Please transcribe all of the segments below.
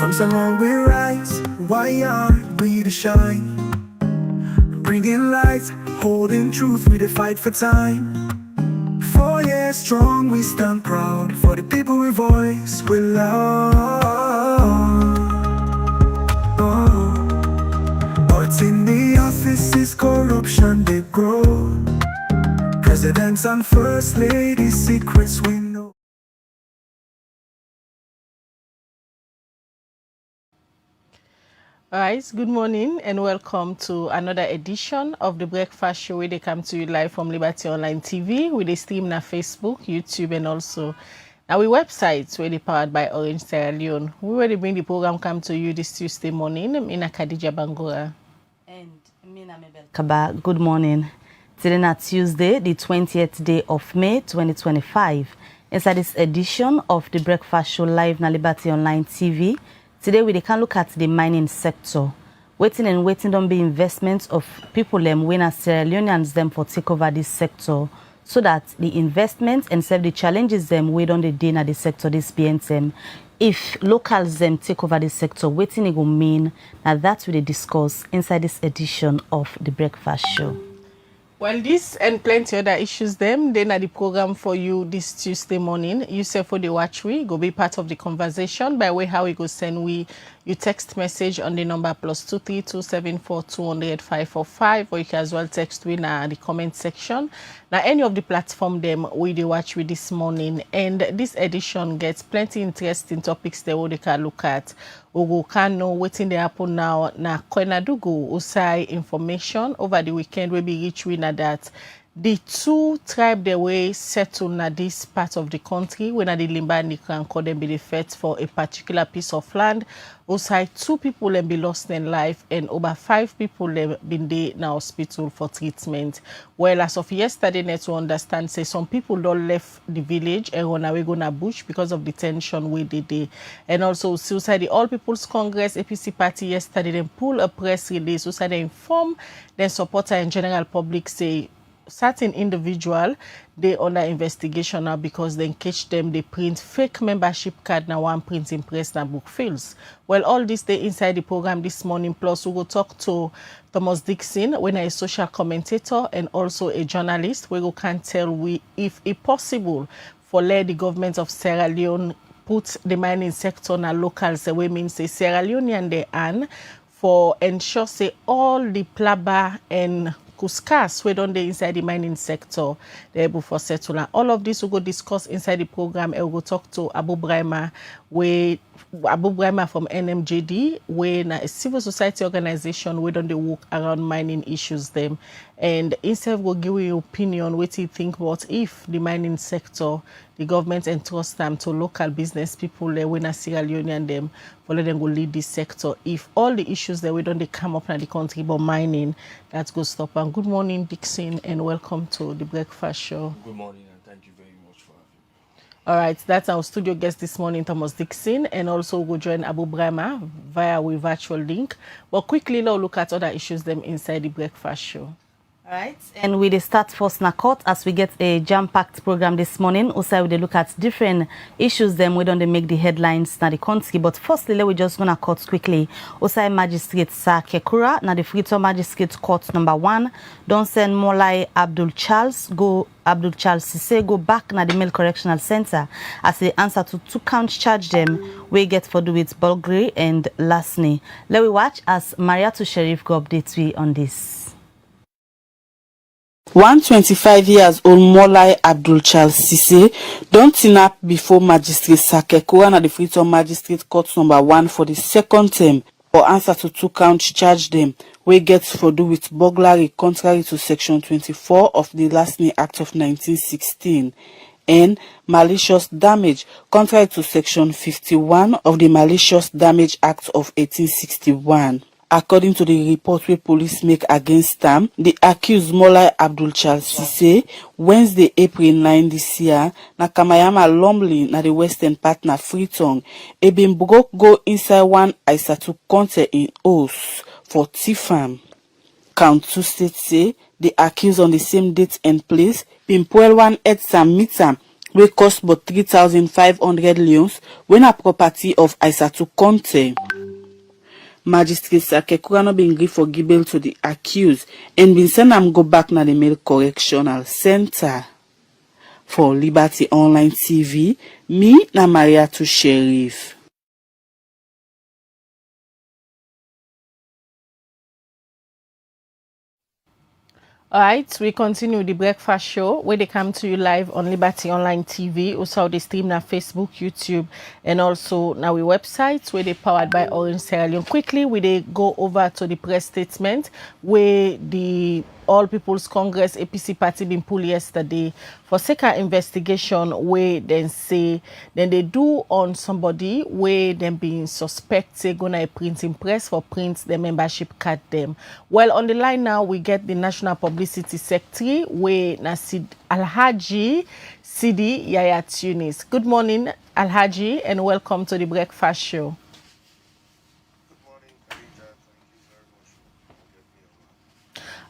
From Salone we rise, why aren't we to shine? Bringing lights, holding truth, we fight for time. 4 years strong, we stand proud. For the people we voice, we love. But in the offices, corruption they grow. Presidents and first ladies, secrets we know. Alright, good morning and welcome to another edition of the Breakfast Show where they come to you live from Liberty Online TV with a stream on Facebook, YouTube and also our website where they powered by Orange Sierra Leone. We will bring the program come to you this Tuesday morning. Mina Khadija Bangura. And Mina Mabel Kaba, good morning. Today na Tuesday, the 20th day of May 2025. Inside this edition of the Breakfast Show live na Liberty Online TV. Today we can look at the mining sector. Waiting don't be investments of people them when as Sierra Leoneans them for take over this sector, so that the investments and serve the challenges them wait on the day na the sector this BNTM. If locals them take over this sector, waiting it will mean that we discuss inside this edition of the Breakfast Show. Well, this and plenty other issues then are the program for you this Tuesday morning. You say for the watch we go be part of the conversation by way how we go send you text message on the number +23274200545, or you can as well text we na the comment section. Now any of the platform them we dey watch with this morning, and this edition gets plenty interesting topics that we can look at. We can know waiting they happen now na Koinadugu usai information over the weekend we be reach we na that the two tribes they were settled na this part of the country when the Limbani can call them be the fight for a particular piece of land. Also, 2 people have been lost in life and over 5 people have been there in hospital for treatment. Well, as of yesterday, net to understand, say some people don't left the village and run away gonna bush because of the tension we did there. And also, suicide the All People's Congress APC party yesterday then pull a press release. So they inform their supporter and general public say certain individual they under investigation now because they catch them they print fake membership card now one printing press na book fields. Well, all this day inside the program this morning, plus we will talk to Thomas Dixon when a social commentator and also a journalist where we can tell we if it possible for let the government of Sierra Leone put the mining sector na locals away means say Sierra Leone and they earn for ensure say all the plaba and Kuskas we done the inside the mining sector they able for settle. All of this we go discuss inside the program and we go talk to Abu Brahma from NMJD when a civil society organization we done the work around mining issues them, and instead we'll give you opinion what you think about if the mining sector the government entrust them to local business people when a Sierra Leone and them for let them go lead this sector if all the issues that we don't they come up in the country about mining that go stop. And good morning Dixon and welcome to the Breakfast Show. Good morning and thank you very much for having me. All right, that's our studio guest this morning, Thomas Dixon, and also we'll join Abu Brahma via with virtual link. But quickly, now look at other issues them inside the Breakfast Show. All right, and we start first na court as we get a jam-packed program this morning. Also, we look at different issues them we don't make the headlines na the country. But firstly, we just gonna court quickly. Also, Magistrate Sir Kekura na the Freetown Magistrate Court number 1 don't send Molai Abdul Charles Sise go back na the Male Correctional Center as the answer to 2 counts charge them we get for do with burglary and larceny. Let we watch as Mariatu Sheriff go update we on this. 125 years old Molai Abdul Charles Sise don't turn up before Magistrate Sakekura at the Freetown Magistrate Court number 1 for the second term for answer to 2 counts charge them we get for do with burglary contrary to section 24 of the Larceny Act of 1916 and malicious damage contrary to section 51 of the Malicious Damage Act of 1861. According to the report where police make against them, the accused Molai Abdul Charles Sise Wednesday, April 9 this year, na Kamayama Lumley na the western part na Freetown, e been broke go inside one Isatu Conte in Oos for Tifam. Count 2 states say the accused on the same date and place been pull one Edsam Mitam wey cost about 3,500 leons wey na property of Aissatou Conte. Magistrate Sakekura no bin gree for give bail to the accused and bin send am go back na the male correctional center. For Liberty Online TV, me na Maria to Sheriff. All right, we continue with the breakfast show where they come to you live on Liberty Online TV. Also, they stream na Facebook, YouTube, and also now we websites where they powered by Orange Sierra Leone. Quickly, we they go over to the press statement where the All People's Congress APC party been pulled yesterday for second investigation where then say then they do on somebody where them being suspected gonna a printing press for print the membership card them. Well, on the line now we get the National Publicity Secretary where Nasid Alhaji Sidi Yaya Tunis. Good morning, Alhaji, and welcome to the breakfast show.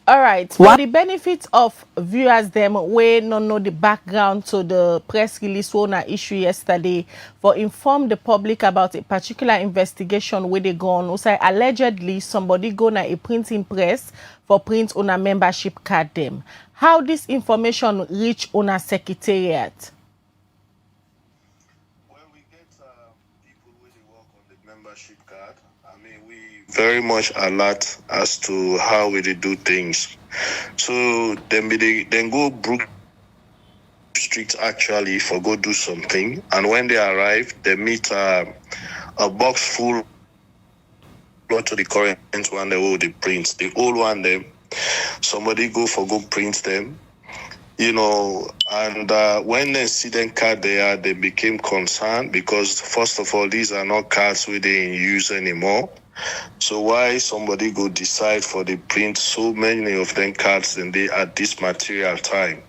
All right, for the benefit of viewers them we not know the background to the press release one issue yesterday for inform the public about a particular investigation where they go on. Also, allegedly somebody go na a printing press for print on a membership card them. How this information reach on a secretariat? Well, we get people where they work on the membership card. I mean, we very much alert as to how we do things. So then go Brook Street actually for go do something, and when they arrive, they meet a box full to the current one they print. The old one them somebody go print them, you know, and when they see them card there, they became concerned because first of all, these are not cards we they in use anymore. So why somebody go decide for the print so many of them cards and they at this material time?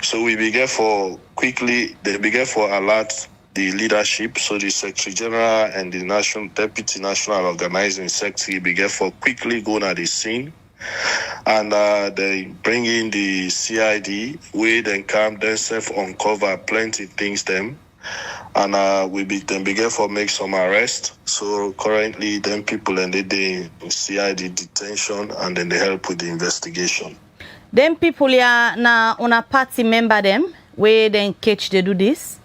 So we began for alert the leadership. So the Secretary General and the Deputy National Organizing Secretary began for quickly going at the scene. And they bring in the CID, we then come, then self-uncover plenty things them. And then began for make some arrest. So currently, then people and they CID detention and then they help with the investigation. Them people ya na on a party member them where then catch they do this?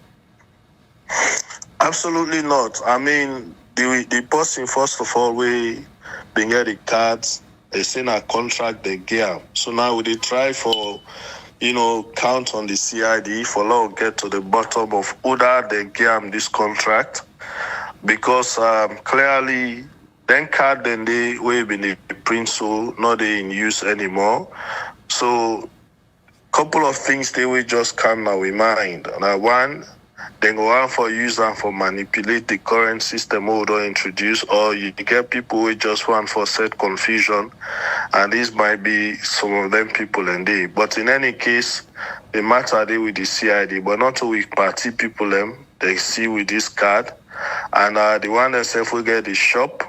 Absolutely not. I mean, the person first of all we bring get the cards. They send a contract they get. So now they try for, you know, count on the CID for now get to the bottom of whether they get this contract, because clearly then card then they will be the print so not they in use anymore. So couple of things they will just come now in mind. Now one, then go on for use and for manipulate the current system we don't introduce, or you get people who just want for set confusion, and these might be some of them people and they. But in any case, the matter they with the CID, but not with party people them they see with this card, and the one themselves will get the shop.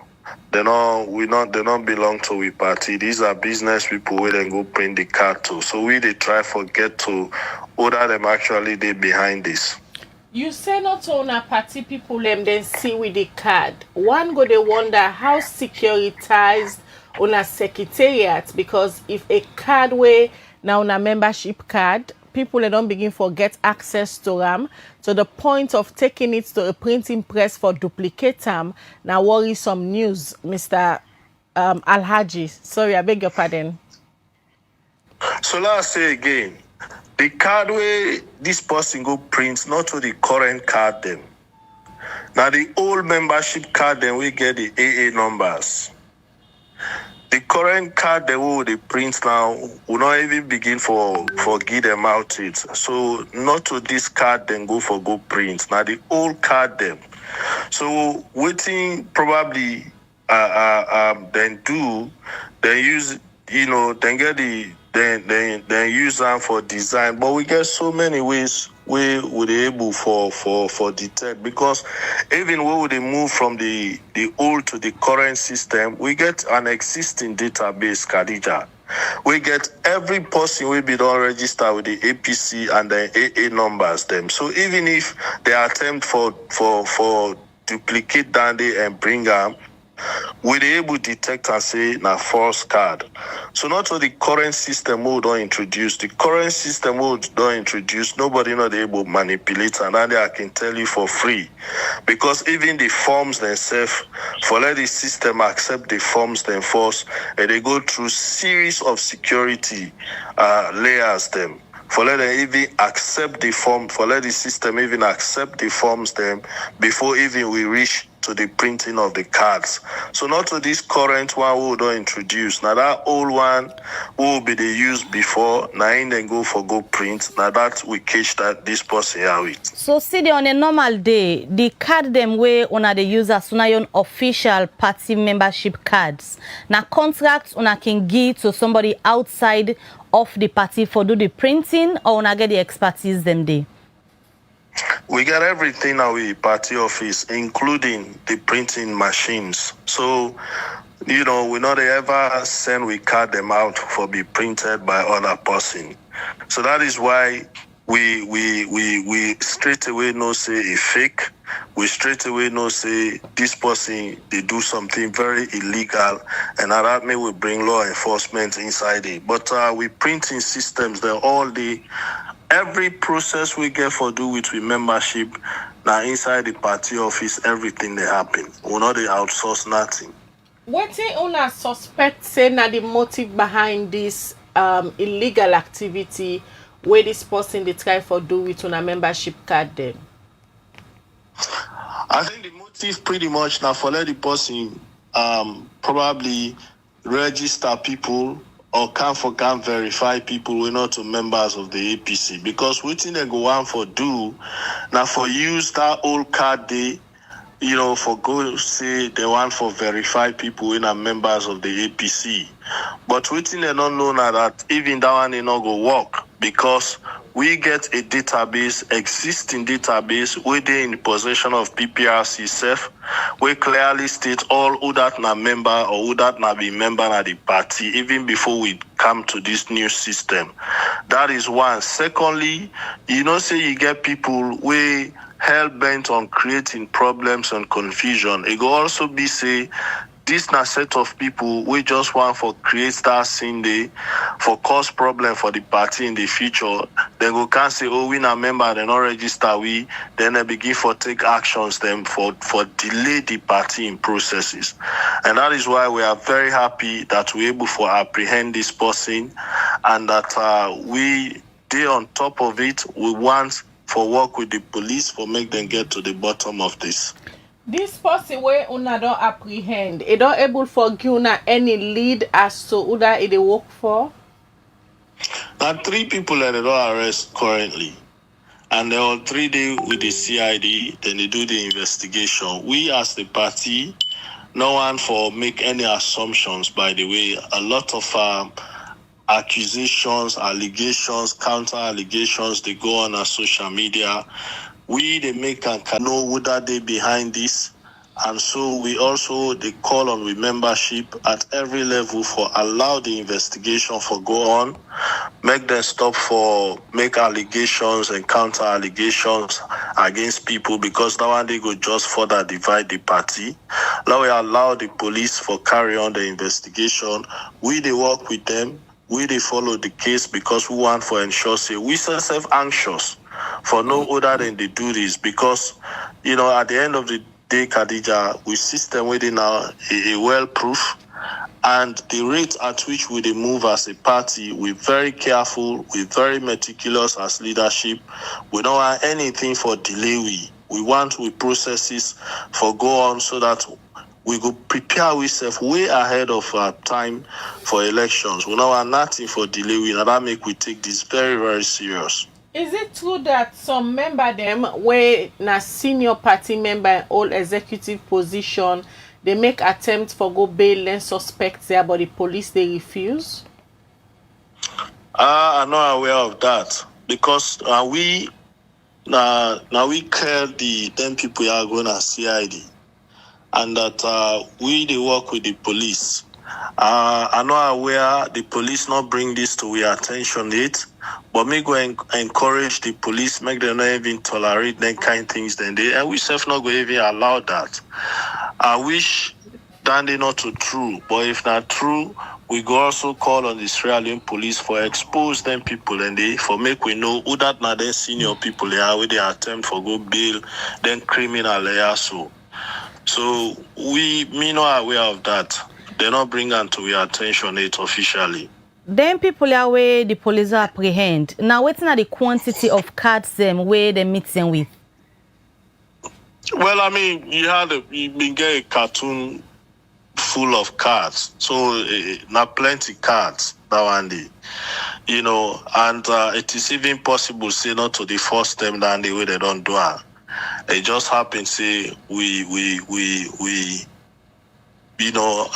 They don't belong to we party. These are business people where they go print the card to. So we they try forget to order them actually they behind this. You say not on a party people them then see with the card. One go they wonder how securitized on a secretariat, because if a card way now on a membership card, people they don't begin for get access to them to the point of taking it to a printing press for duplicate them. Now worry some news, Mr. Alhaji. Sorry, I beg your pardon. So let's say again. The card where this person go print not to the current card them. Now the old membership card then we get the AA numbers. The current card they will the print now will not even begin for give them out it. So not to this card then go print. Now the old card them. So waiting probably then use, you know, then get the then use them for design. But we get so many ways we would able for detect, because even when we move from the old to the current system, we get an existing database, Khadija. we get every person will be done register with the APC and the AA numbers them. So even if they attempt for duplicate down there and bring them, we dey able detect and say na false card. So not all the current system we don't introduce. The current system we don't introduce, nobody not able to manipulate, and that I can tell you for free. Because even the forms themselves, for let the system accept the forms them first, and they go through series of security layers them. For let them even accept the form, for let the system even accept the forms them before even we reach to the printing of the cards. So not to this current one we don't introduce. Now that old one will be the used before, now in then go for go print. Now that we catch that this person here with. So see on a normal day, the card them way una the users una yon official party membership cards. Now contracts una can give to somebody outside of the party for do the printing, or una get the expertise them day? We get everything at the party office, including the printing machines. So, we not ever send we card them out for be printed by other person. So that is why we straight away no say a fake. We straight away no say this person they do something very illegal, and that may we bring law enforcement inside it. But we printing systems, they're all the every process we get for do with membership. Now inside the party office, everything they happen. We not they outsource nothing. What say una suspect say na the motive behind this illegal activity where this person they try for do with una membership card then? I think the motive pretty much now for let the person probably register people or can verify people we're not members of the APC, because waiting they go on for do now for use that old card day, for go say they want for verify people in are members of the APC. But waiting they don't know now that even that one they not go work, because we get a database, existing database, where they in possession of PPRC self, we clearly state all who that na member or who that na be member of the party, even before we come to this new system. That is one. Secondly, say you get people we hell bent on creating problems and confusion. It will also be say this na set of people we just want for create that scene day for cause problem for the party in the future. Then go can say, oh, we na member, they not register we, then they begin for take actions them for delay the party in processes. And that is why we are very happy that we're able to apprehend this person, and that we they on top of it. We want for work with the police for make them get to the bottom of this. This person where una don't apprehend, it don't able for give una any lead as to who that it work for? Now 3 people that they don't arrest currently, and they all 3 days with the CID, then they do the investigation. We as the party, no one for make any assumptions, by the way. A lot of accusations, allegations, counter allegations, they go on our social media. We they make and can know who that they behind this, and so we also they call on with membership at every level for allow the investigation for go on, make them stop for make allegations and counter allegations against people, because that one they go just further divide the party. Now we allow the police for carry on the investigation. We they work with them. We they follow the case, because we want for ensure say we self anxious for no other than they do this, because at the end of the day, Khadija, we system within now a well proof, and the rate at which we move as a party, we're very careful, we're very meticulous as leadership. We don't want anything for delay. We want we processes for go on, so that we go prepare ourselves way ahead of our time for elections. We don't want nothing for delay, and that make we take this very, very serious. Is it true that some member them where na senior party member in all executive position, they make attempts for go bail and suspect there, but the police they refuse? I'm not aware of that, because we clear the 10 people are going to CID, and that we they work with the police. I'm not aware the police not bring this to our attention yet, but me go encourage the police, make them not even tolerate that kind of things. Then they, and we self not go even allow that. I wish that they not too true, but if not true, we go also call on the Sierra Leone police for expose them people and they for make we know who that now then senior people they are where they attempt for go bail, then criminal they are so. So me not aware of that. They not bring them to our attention it officially. Then people are where the police apprehend. Now what's not the quantity of cards them where they meet them with? Well, I mean, you been get a cartoon full of cards, so not plenty cards that one day, you know, and it is even possible say not to the force them down the way they don't do it. It just happens say we you know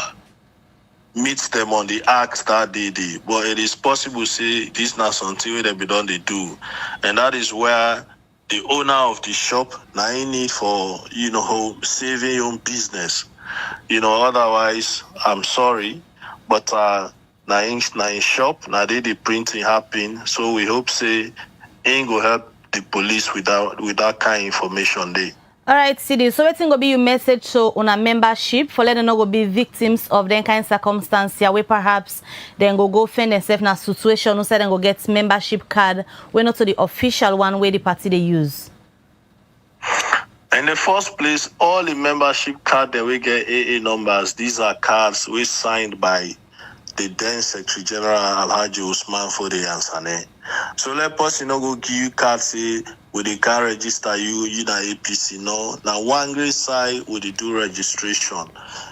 meet them on the act that they did, but it is possible say this not something where they be done they do, and that is where the owner of the shop now need for saving your own business. Otherwise, I'm sorry, but now in shop, now they the printing happen. So we hope say ain't go help the police with that kind of information there. All right, CD. So what's going to be your message so on a membership for letting them go be victims of them kind of circumstance here where perhaps then go find themselves in a situation who say then go get membership card when not to the official one where the party they use. In the first place, all the membership card that we get AA numbers, these are cards we signed by the then Secretary General Alhaji Usman Fode Yansane. So let us go give you cards say with the car register you na APC no. Now one great side with the do registration.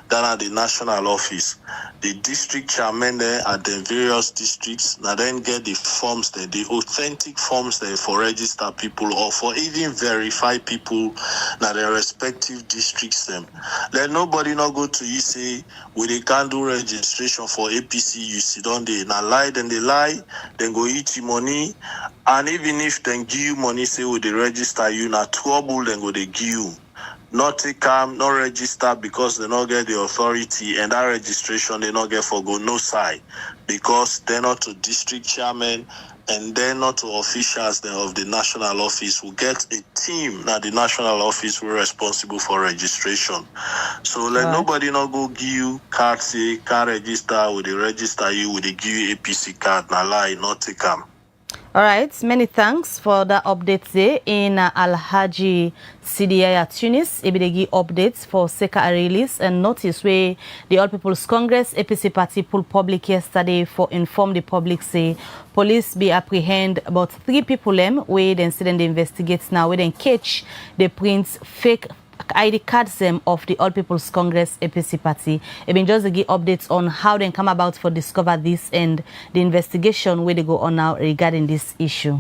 Then at the national office. The district chairman there at the various districts now then get the forms there, the authentic forms there for register people or for even verify people now their respective districts them. Let nobody not go to you say they can't do registration for APC you sit on they now lie then they lie, then go eat your money, and even if they give you money say they register you now trouble then go they give you. Not take come, not register because they not get the authority, and that registration they not get for go no side because they're not to district chairman and they're not to officials of the national office who get a team now the national office were responsible for registration. So let nobody not go give you card say car register with the register you with the give you APC card now lie not take come. All right, many thanks for the updates there in Alhaji CDI at Tunis. Ebidegi updates for Seka release and notice where the All People's Congress APC party pulled public yesterday for inform the public say police be apprehend about 3 people where the incident investigates now where they catch the prints fake ID cards them of the All People's Congress APC party. It been just to give updates on how they come about for discover this and the investigation where they go on now regarding this issue.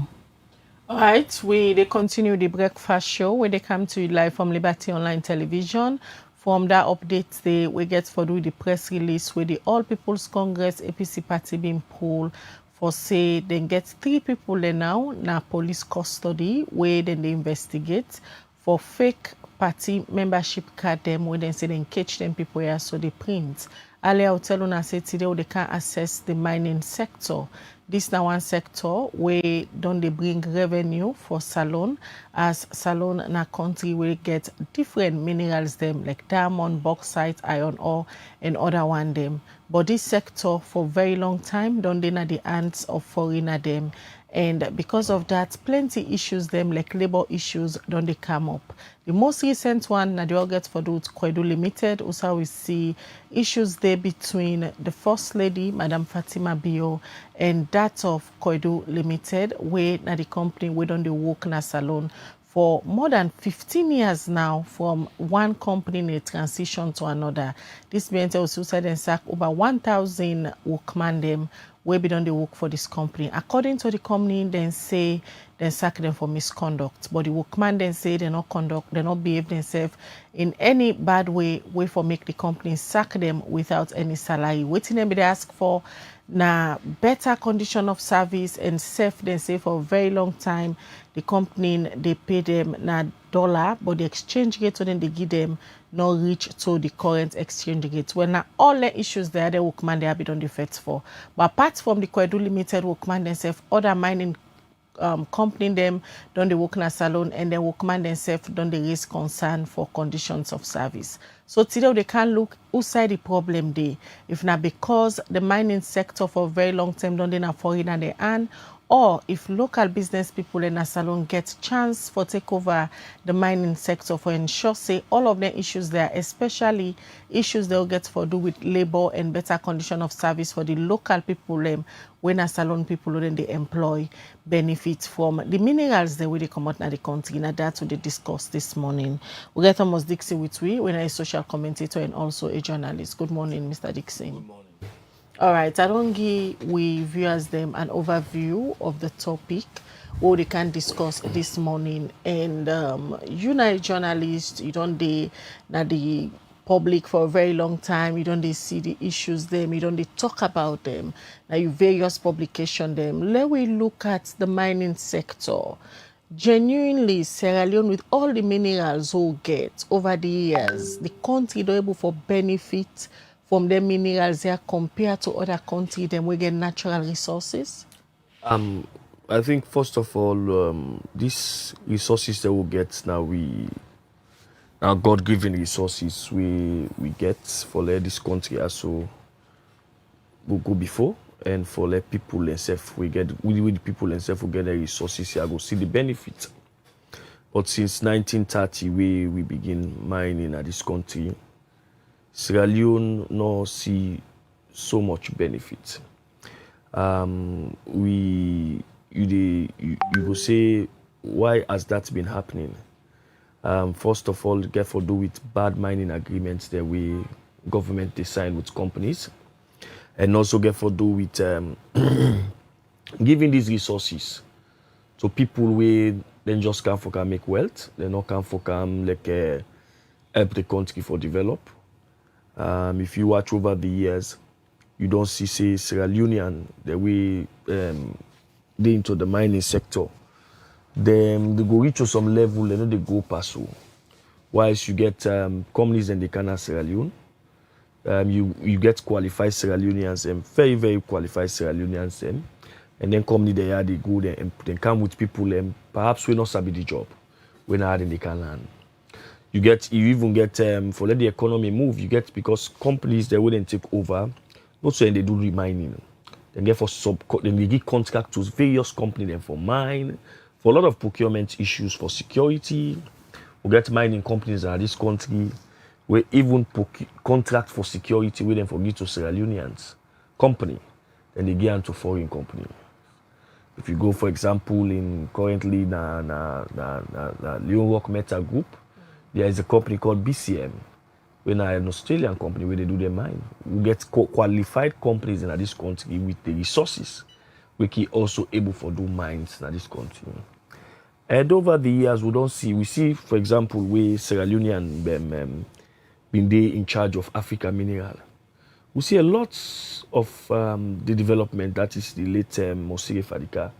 All right, they continue the breakfast show where they come to you live from Liberty Online Television. From that update, we get for do the press release where the All People's Congress APC party being pulled for say they get 3 people there now police custody where then they investigate for fake party membership card them when they say they catch them people here so they print. Earlier, I tell you say today they can't access the mining sector. This now one sector where don't they bring revenue for Salone, as Salone in a country where get different minerals them like diamond, bauxite, iron ore and other one them. But this sector for very long time don't they na the hands of foreigner them. And because of that, plenty issues them like labor issues don't they come up. The most recent one, na the August for the Koidu Limited, also we see issues there between the First Lady, Madam Fatima Bio, and that of Koidu Limited, where na the company we don't work na Salone for more than 15 years now from one company in a transition to another. This means also said and sack over 1,000 workmen them where be done the work for this company. According to the company, then say they sack them for misconduct. But the workman then say they not behave themselves in any bad way for make the company sack them without any salary. Waiting them they ask for na better condition of service and safe then say for a very long time. The company they pay them na dollar, but the exchange rate when they give them not reach to the current exchange rate. When now all the issues there, the workman they have been on the fence for. But apart from the Kwedu Limited workman themselves, other mining company them done the work in Salone, and the workman themselves done the raise concern for conditions of service. So today they can look outside the problem there. If not because the mining sector for a very long time don't they not foreign and they earn, or if local business people in a Salone get chance for take over the mining sector for ensure say all of the issues there, especially issues they'll get for do with labor and better condition of service for the local people when a Salone people then they employ benefit from the minerals the way they come out in the country. Now that's what they discussed this morning. We get Thomas Dixon with we, when a social commentator and also a journalist. Good morning, Mr. Dixon. Good morning. All right, I don't give we viewers them an overview of the topic what they can discuss this morning. And you know, journalists, you don't they that the public for a very long time, you don't they see the issues them, you don't they talk about them. Now you various publication them. Let we look at the mining sector. Genuinely, Sierra Leone with all the minerals who get over the years, the country don't able for benefit from the minerals there compared to other countries then we get natural resources? I think first of all, these resources that we get now, our God-given resources we get for this country also will go before, and for let people themselves we get with the people themselves we get the resources here go see the benefit. But since 1930 we begin mining at this country, Sierra Leone no see so much benefit. You will say, why has that been happening? First of all, get for do with bad mining agreements that we government they sign with companies, and also get for do with giving these resources to people where then just can't for make wealth, they not can for like help the country for develop. If you watch over the years, you don't see, say, Sierra Leonean, the way they into the mining sector. They go reach to some level, they know they go past. Whilst you get companies in the Canada, Sierra Leone, you get qualified Sierra Leoneans, very, very qualified Sierra Leoneans, and then company they go there and they come with people, perhaps we not sabi the job, we not in the Canada. You even get for let the economy move. You get because companies they wouldn't take over, not saying they do remining. They get for then they give contract to various companies then for mine, for a lot of procurement issues for security. We get mining companies in this country where even contract for security with them for give to Sierra Leoneans company, then they give to foreign company. If you go for example in currently Leon Rock Metal Group. There is a company called BCM, when an Australian company where they do their mine. We get qualified companies in this country with the resources, we can also able for do mines in this country. And over the years, we see, for example, where Sierra Leonean been there in charge of Africa Mineral. We see a lot of the development, that is the late Mosiri Fadika,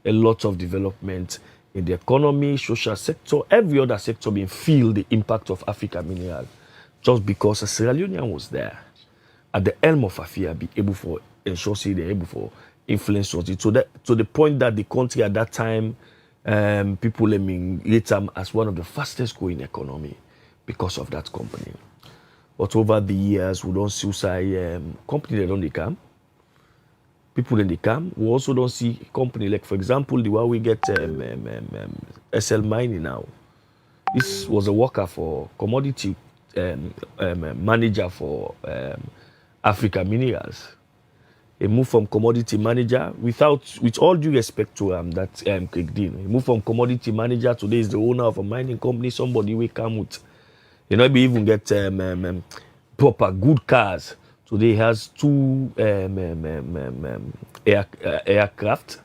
a lot of development in the economy, social sector, every other sector being feel the impact of Africa Mineral, just because a Sierra Leonean was there at the helm of Afia, be able for ensure say they're able for influence on it. To the point that the country at that time, people rate them as one of the fastest growing economy because of that company. But over the years, we don't see company that don't come. People in the camp, we also don't see company like, for example, the way we get SL Mining now. This was a worker for commodity manager for Africa Minerals. He moved from commodity manager with all due respect to that Craig Dean. He moved from commodity manager, today is the owner of a mining company, somebody we come with. You know, he even get proper good cars. Today he has 2 aircraft.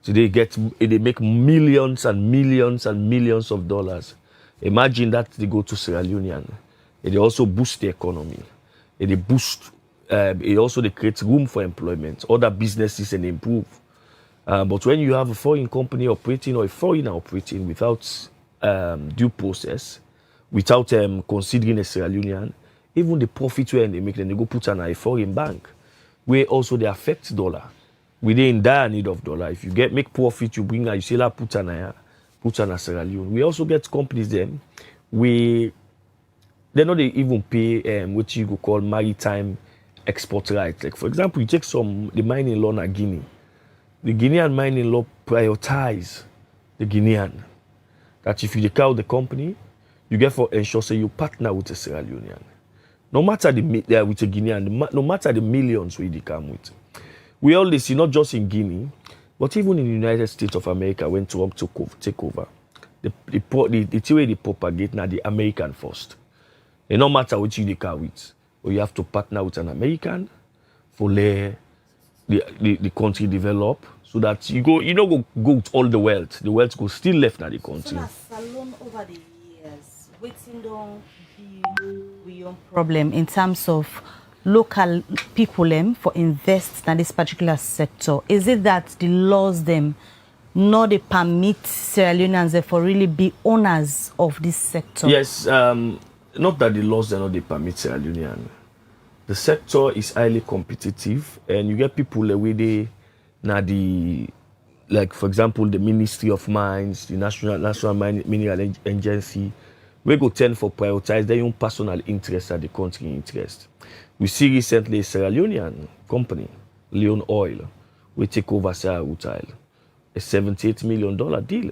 Today they make millions and millions and millions of dollars. Imagine that they go to Sierra Leone. They also boost the economy. They boost. It also they create room for employment. Other businesses and improve. But when you have a foreign company operating or a foreigner operating without due process, without considering a Sierra Leonean, even the profit where they make, then they go put on a foreign bank, where also they affect dollar. We dey in dire need of dollar. If you make profit, you bring you say la put on a Sierra Leone. We also get companies them they not even pay what you could call maritime export rights. Like for example, you take the mining law in Guinea. The Guinean mining law prioritize the Guinean. That if you take out the company, you get for ensure say you partner with a Sierra Leonean. No matter with a Guinean, no matter the millions we come with. We always see not just in Guinea, but even in the United States of America when Trump take over. The way they propagate now the American first. And no matter what you car with, or you have to partner with an American for the country develop, so that you go with all the wealth go still left in the country. So Salone over the years, waiting don't be your problem in terms of local people for invest in this particular sector. Is it that the laws them not they permit Sierra Leoneans for really be owners of this sector? Yes, not that the laws do not they permit Sierra Leonean. The sector is highly competitive, and you get people where they now like for example the Ministry of Mines, the National Mineral Agency, we go tend for prioritize their own personal interest at the country interest. We see recently a Sierra Leonean company, Leone Oil, we take over Sierra Leone, a $78 million deal.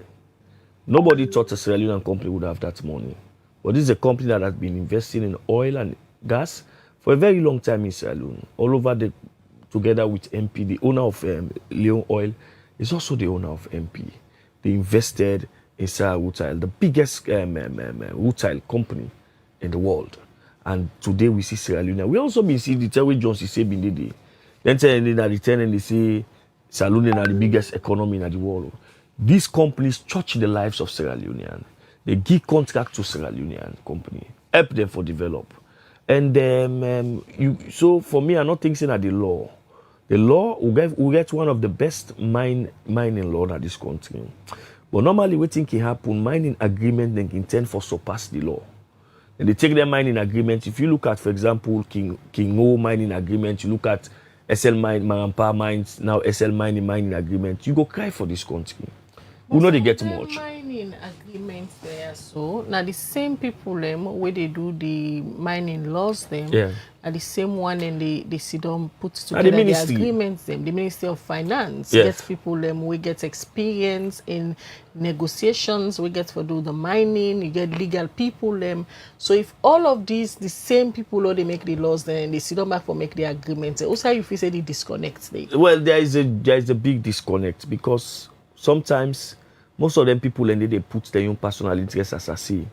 Nobody thought a Sierra Leonean company would have that money. But this is a company that has been investing in oil and gas for a very long time in Sierra Leone. All over together with MP, the owner of Leone Oil is also the owner of MP. They invested in Sierra Leone, the biggest rutile company in the world. And today we see Sierra Leone. We also been see the Terry Jones say been the then telling that they say Sierra Leone are the biggest economy in the world. These companies touch the lives of Sierra Leonean. They give contract to Sierra Leonean company, help them for develop. And so for me, I'm not thinking that the law will get one of the best mining law in this country. But normally what think can happen, mining agreement then intend for surpass the law. And they take their mining agreement. If you look at, for example, King O mining agreement, you look at SL Mine, Marampa Mines, now SL mining agreement, you go cry for this country. We know they get much. Mining agreements there, so now the same people where they do the mining laws are the same one, and they sit down put together the agreements the Ministry of Finance gets people we get experience in negotiations, we get to do the mining, you get legal people so if all of these the same people they make the laws then they sit down back for make the agreements, also if you say the disconnect well there is a big disconnect, because sometimes most of them people they put their own personal interests as I see.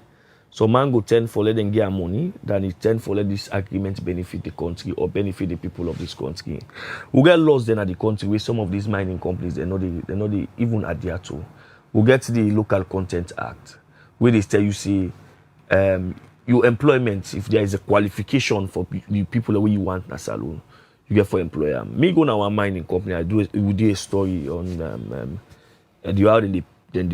So man go tend for let them get money than it tend for let this agreement benefit the country or benefit the people of this country. We get laws then at the country where some of these mining companies they're not even adhere to. We get the Local Content Act where they tell you say your employment, if there is a qualification for the people that you want in a salon, you get for employer. Me go now a mining company, we do a story on and you are in the then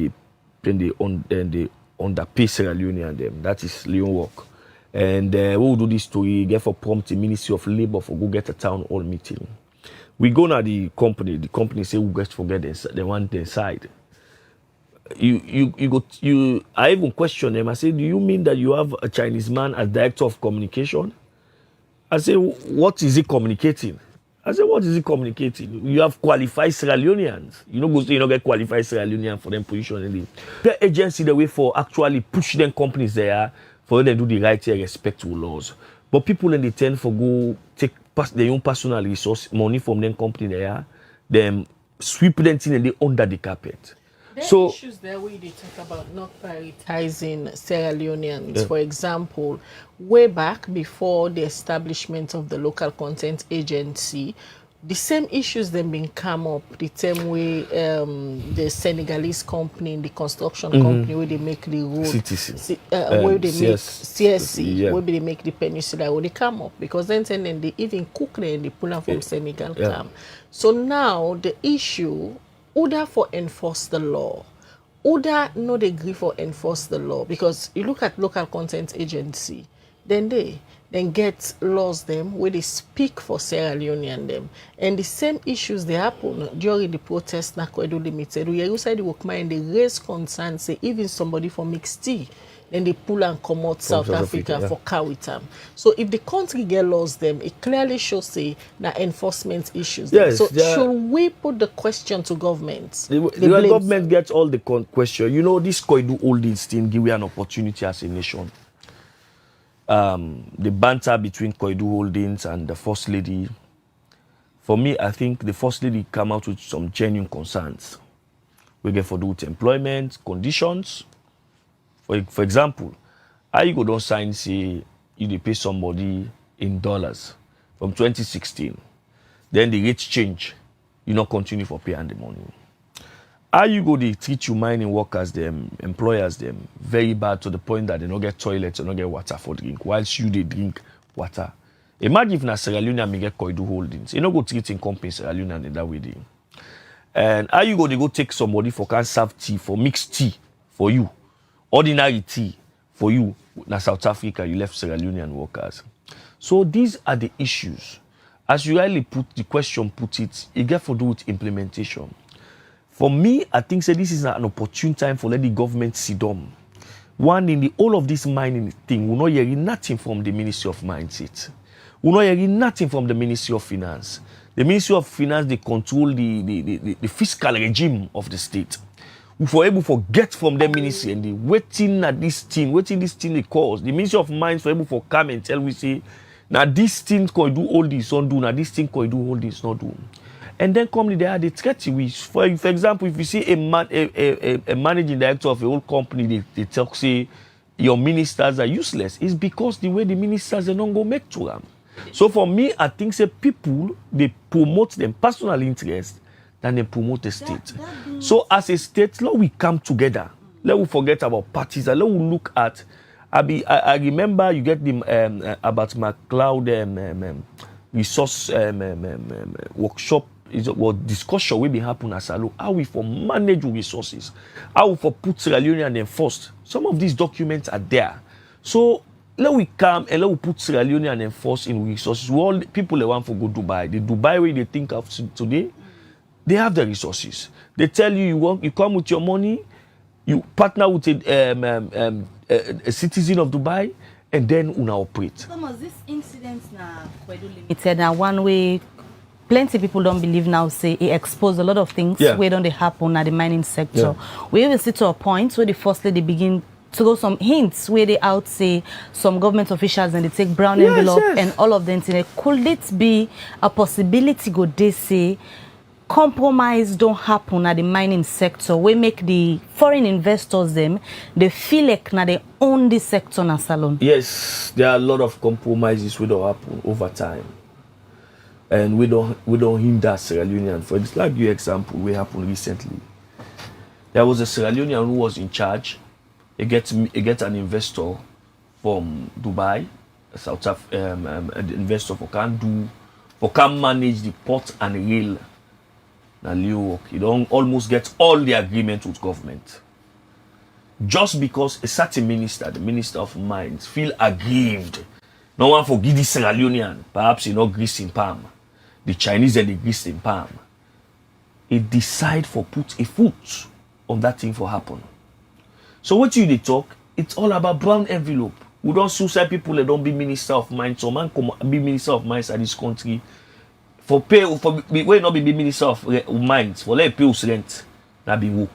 they underpay Sierra Leone and them. That is Leone work. And we will do this story, get for prompt the Ministry of Labour for go get a town hall meeting. We go now the company say we get forget they want the inside. I even question them. I say, do you mean that you have a Chinese man as director of communication? I say, what is he communicating? I said, what is he communicating? You have qualified Sierra Leoneans. You know, you don't get qualified Sierra Leoneans for them position. The agency the way for actually push them companies there for them to do the right here, respect to laws. But people in the tend for go take their own personal resource money from them company there, them sweep them in and they under the carpet. There are issues there where they talk about not prioritizing Sierra Leoneans. For example, way back before the establishment of the Local Content Agency, the same issues then been come up the same way the Senegalese company, the construction company where they make the road, where they make CSC, where they make the peninsula, where they come up because then they even cook there and they pull them from Senegal come. So now the issue, order for enforce the law, Oda no they agree for enforce the law, because you look at local content agency, then they get laws them where they speak for Sierra Leone and them, and the same issues they happen during the protest na Kwedu Limited. We inside the workman, they raise concerns, say even somebody for mixed tea, then they pull and come out South Africa yeah. for car with them. So if the country get laws them, it clearly shows say na enforcement issues. Yes, so should we put the question to government? The government gets all the question. You know, this Koidu Holdings thing give we an opportunity as a nation. The banter between Koidu Holdings and the First Lady, for me, I think the First Lady come out with some genuine concerns. We get for do with employment, conditions. For example, how you go don't sign, say, you pay somebody in dollars from 2016. Then the rates change. You not continue for paying the money. How you go they treat you mining workers, them, employers, them, very bad to the point that they don't get toilets, they don't get water for drink, whilst you they drink water. Imagine if na Sierra Leone may get Koidu Holdings. You know go treating company Sierra Leone and that way they. And how you go they go take somebody for can serve tea, for mixed tea for you. Ordinary tea for you na South Africa, you left Sierra Leonean workers. So these are the issues. As you rightly put the question, it get to do with implementation. For me, I think this is an opportune time for let the government sit down. One, in the all of this mining thing, we're not hearing nothing from the Ministry of Mindset. We're not hearing nothing from the Ministry of Finance. The Ministry of Finance, they control the fiscal regime of the state. We were able to get from the ministry and they waiting at this thing they cause. The Ministry of Mines for able to come and tell we say, now this thing can do all this, don't do, now this thing can do all this, not do. And then come they are the threat which, for example, if you see a managing director of a whole company, they talk say your ministers are useless. It's because the way the ministers they don't go make to them. So for me, I think say people they promote them personal interest than they promote the state. So as a state, let we come together. Let we forget about parties. Let we look at. I remember you get the about McLeod resource workshop discussion will be happen at Salone. How we for manage resources, how we for put Sierra Leone and then first. Some of these documents are there. So let we come and let we put Sierra Leone and enforce in resources. All people they want for go Dubai. The Dubai way they think of today, they have the resources. They tell you you come with your money, you partner with a citizen of Dubai, and then una operate. Thomas, this incident na Kwedu Limited na one way plenty people don't believe now say it exposed a lot of things where don't they happen at the mining sector. Yeah. We even see to a point where the First Lady begin to go some hints where they out say some government officials and they take brown envelope and all of them say, could it be a possibility go they say compromise don't happen at the mining sector? We make the foreign investors them they feel like now they own this sector na Salone. Yes, there are a lot of compromises which don't happen over time. And we don't hinder Sierra Leonean. For like your example, we happened recently. There was a Sierra Leonean who was in charge. He gets an investor from Dubai, an investor for can manage the port and rail. Now he don't almost get all the agreement with government. Just because a certain minister, the Minister of Mines, feel aggrieved. No one forgive the Sierra Leonean. Perhaps he not grease in palm. The Chinese and the grease in palm. He decide for put a foot on that thing for happen. So what you they talk, it's all about brown envelope. We don't suicide people that don't be Minister of Mines. So man come be Minister of Mines at this country. For pay for we not be Minister of Mines. For let pay us rent. That be work.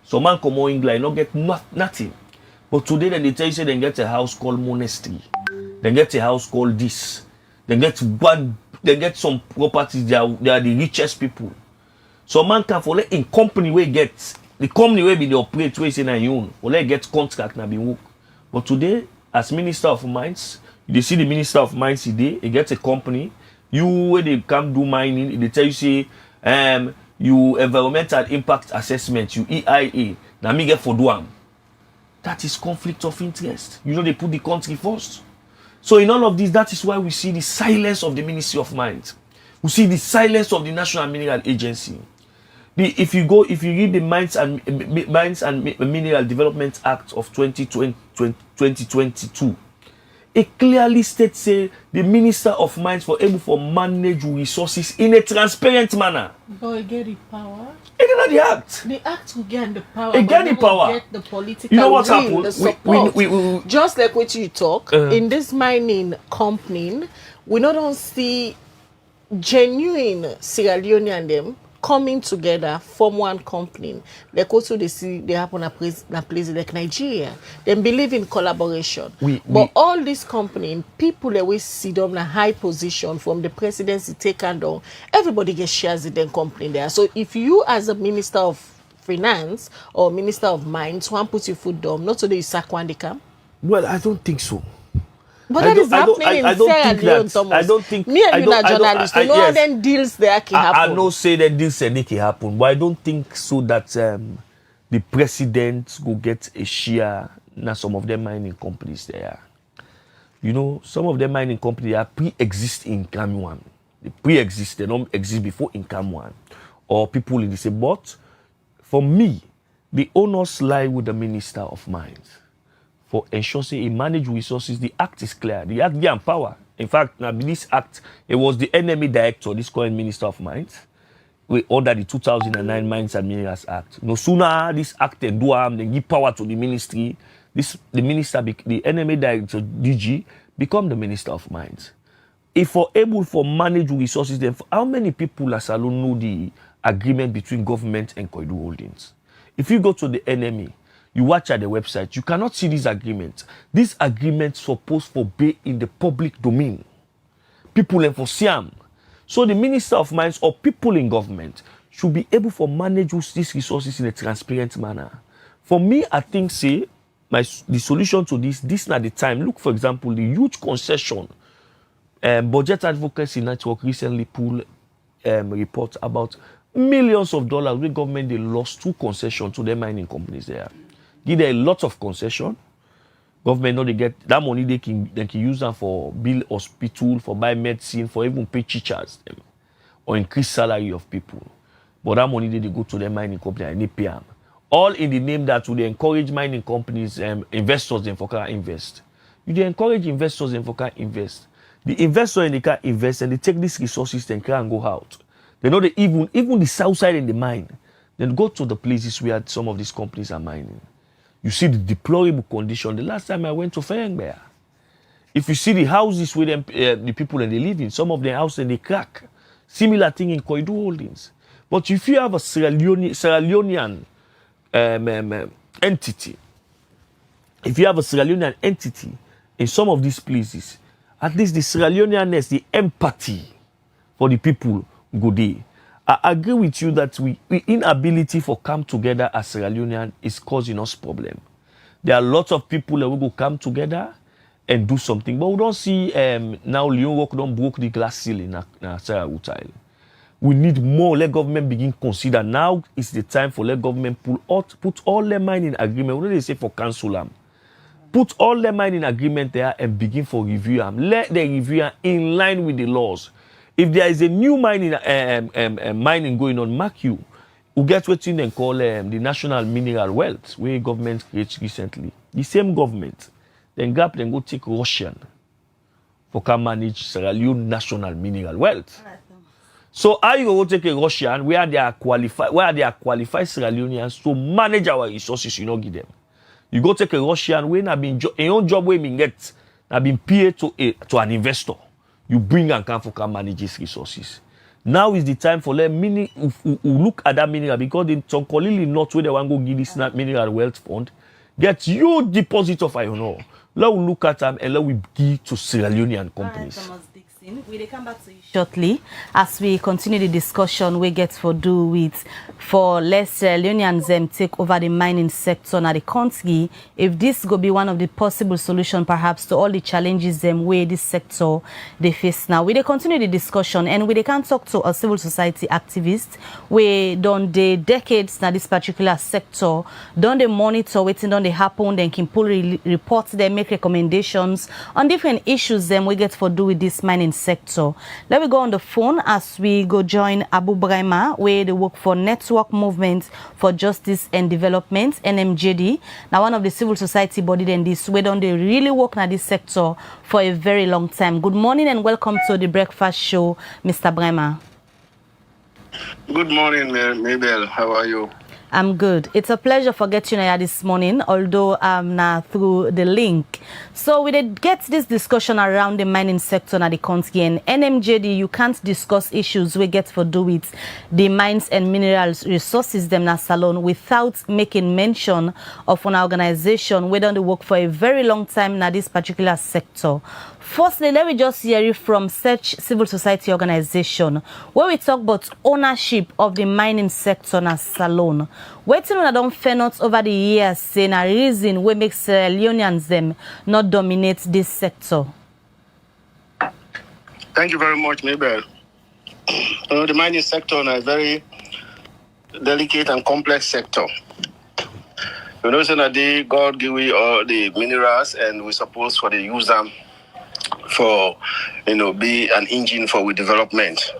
So man come on England not get nothing. But today then they tell you say they get a house called monastery. They get a house called this. They get some properties. They are the richest people. So man can for let in company where get the company where be the operate where say na own. For let get contract na be work. But today as Minister of Mines, you see the Minister of Mines today. He gets a company. You where they come do mining. They tell you say you environmental impact assessment. You EIA. Na me get for do am. That is conflict of interest. You know they put the country first. So in all of this, that is why we see the silence of the Ministry of Mines. We see the silence of the National Mineral Agency. If you read the Mines and Mineral Development Act of 2022, it clearly states say the Minister of Mines for able to manage resources in a transparent manner. But you get the power. It's not the act. The act will get the power. It get the power. Get the political you know what will, happened? the support. We just like what you talk in this mining company, we not don't see genuine Sierra Leone and them coming together form one company. Like also they see they happen at places like Nigeria. They believe in collaboration. But all these companies, people that we see them in a high position from the presidency take and down, everybody gets shares in their company there. So if you as a minister of finance or minister of mines want put your foot down, not so that you sack one they come. Well, I don't think so. But that is happening in Sierra Leone, Thomas. I don't think. Me and you are journalists. You know how then deals there can happen. I know say that deals can happen, but I don't think so that the president will get a share. Now some of them mining companies there. You know, some of them mining companies are pre-exist in Income They pre-exist. They don't exist before Income or people in the same. But for me, the onus lie with the Minister of Mines. For ensuring he manage resources, the act is clear. The act gives power. In fact, now this act, it was the enemy director, this current Minister of Mines, we ordered the 2009 Mines and Minerals Act. No sooner this act and do they give power to the ministry. The minister, the enemy director, DG, become the Minister of Mines. If we're able to manage resources, then how many people at Salone know the agreement between government and Koidu Holdings? If you go to the enemy, you watch at the website, you cannot see this agreement. This agreement supposed to be in the public domain. People enforce them. So the Minister of Mines or people in government should be able to manage these resources in a transparent manner. For me, I think, say, the solution to this not the time. Look, for example, the huge concession. Budget Advocacy Network recently pulled report about millions of dollars where government they lost through concession to their mining companies there. Give them a lot of concession. Government know they get that money they can use them for build hospital, for buy medicine, for even pay teachers them, or increase salary of people. But that money they go to the mining company and they pay them. All in the name that would encourage mining companies, investors them for can invest. You they encourage investors them for can invest. The investor in the can invest and they take these resources and can go out. They know they even the south side in the mine, then go to the places where some of these companies are mining. You see the deplorable condition. The last time I went to Fayengbeya, if you see the houses where the people and they live in, some of the houses and they crack. Similar thing in Koidu Holdings. But if you have a Sierra Leonean entity, in some of these places, at least the Sierra Leoneanness, the empathy for the people go there. I agree with you that we inability for come together as Sierra Leonean is causing us problem. There are lots of people that will go come together and do something, but we don't see now Leon Rock don't broke the glass ceiling in Sierra Leone. We need more. Let government begin consider. Now is the time for let government put all their mind in agreement. What do they say for council them? Put all their mind in agreement there and begin for review them. Let them review them in line with the laws. If there is a new mining going on, mark you, we get what they call the national mineral wealth, where government created recently. The same government, then gap then go take Russian for can manage Sierra Leone national mineral wealth. So how you go take a Russian where they are qualified Sierra Leoneans to manage our resources, you know, give them. You go take a Russian where have been a own job where we get have been paid to an investor. You bring and can manage these resources. Now is the time for let look at that mineral because in Tonkolili not where they want to go give this mineral wealth fund, get huge deposit of iron ore. Let we look at them and let we give to Sierra Leonean companies. Thomas Dixon, we'll come back to you shortly as we continue the discussion we get for do with for less Sierra Leoneans take over the mining sector now the country. If this go be one of the possible solution perhaps to all the challenges where this sector they face now. We continue the discussion and we can talk to a civil society activist we done the decades now this particular sector, done the monitor waiting done the happen, then can pull reports, they make recommendations on different issues we get for do with this mining mining sector. Let me go on the phone as we go join Abu Brahma, where they work for Network Movement for Justice and Development, NMJD. Now, one of the civil society body in this, where don't they really work in this sector for a very long time. Good morning and welcome to the breakfast show, Mr. Brahma. Good morning, Mabel. How are you? I'm good. It's a pleasure for getting you here this morning, although now through the link. So we did get this discussion around the mining sector in the country, and NMJD, you can't discuss issues we get for do with the mines and minerals resources them na Salone without making mention of an organization we done the work for a very long time in this particular sector. Firstly, let me just hear you from such civil society organization where we talk about ownership of the mining sector na Salone. Waiting on don't fair not over the years saying a reason we make Sierra Leoneans them not dominate this sector. Thank you very much, Mabel. The mining sector is a very delicate and complex sector. You know, that God give we all the minerals and we supposed for the use them for, be an engine for we development.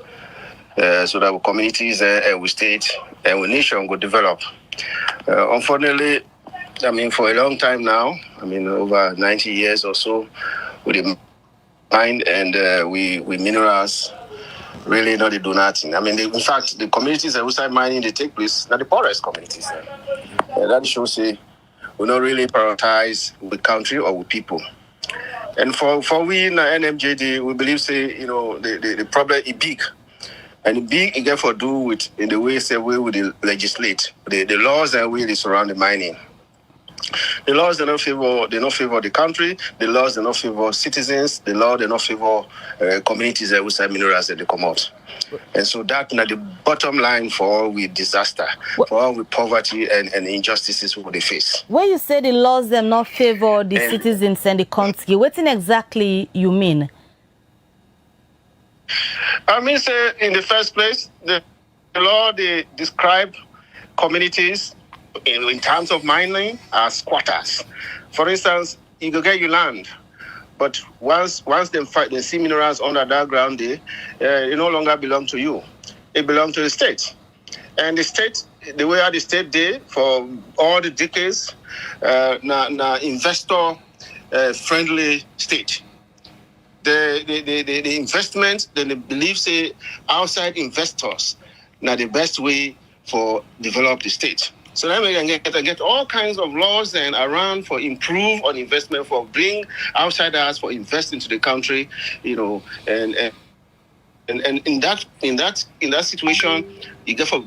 So that our communities and we state and we nation will develop. Unfortunately, for a long time now, over 90 years or so, with the mine and we minerals really not do nothing. In fact, the communities that outside mining they take place, not the poorest communities. That shows we don't really prioritize with country or with people. And for we in the NMJD, we believe the problem is big. And big it for do with in the way say we would legislate the laws that really surround the mining. The laws do not favor the country. The laws do not favor citizens. The law do not favor communities that outside minerals that they come out. And so that's the bottom line for all with disaster, for all with poverty and injustices we face. When you say the laws do not favor the citizens and the country, what exactly you mean? Say in the first place, the law they describe communities in terms of mining as squatters. For instance, you go get your land, but once they see minerals under that ground, it no longer belong to you. It belongs to the state. And the state, the way the state did for all the decades, investor friendly state. The investment, then they believe say outside investors now the best way for develop the state. So then we can get all kinds of laws and around for improve on investment, for bring outsiders for invest into the country, and in that situation, you get for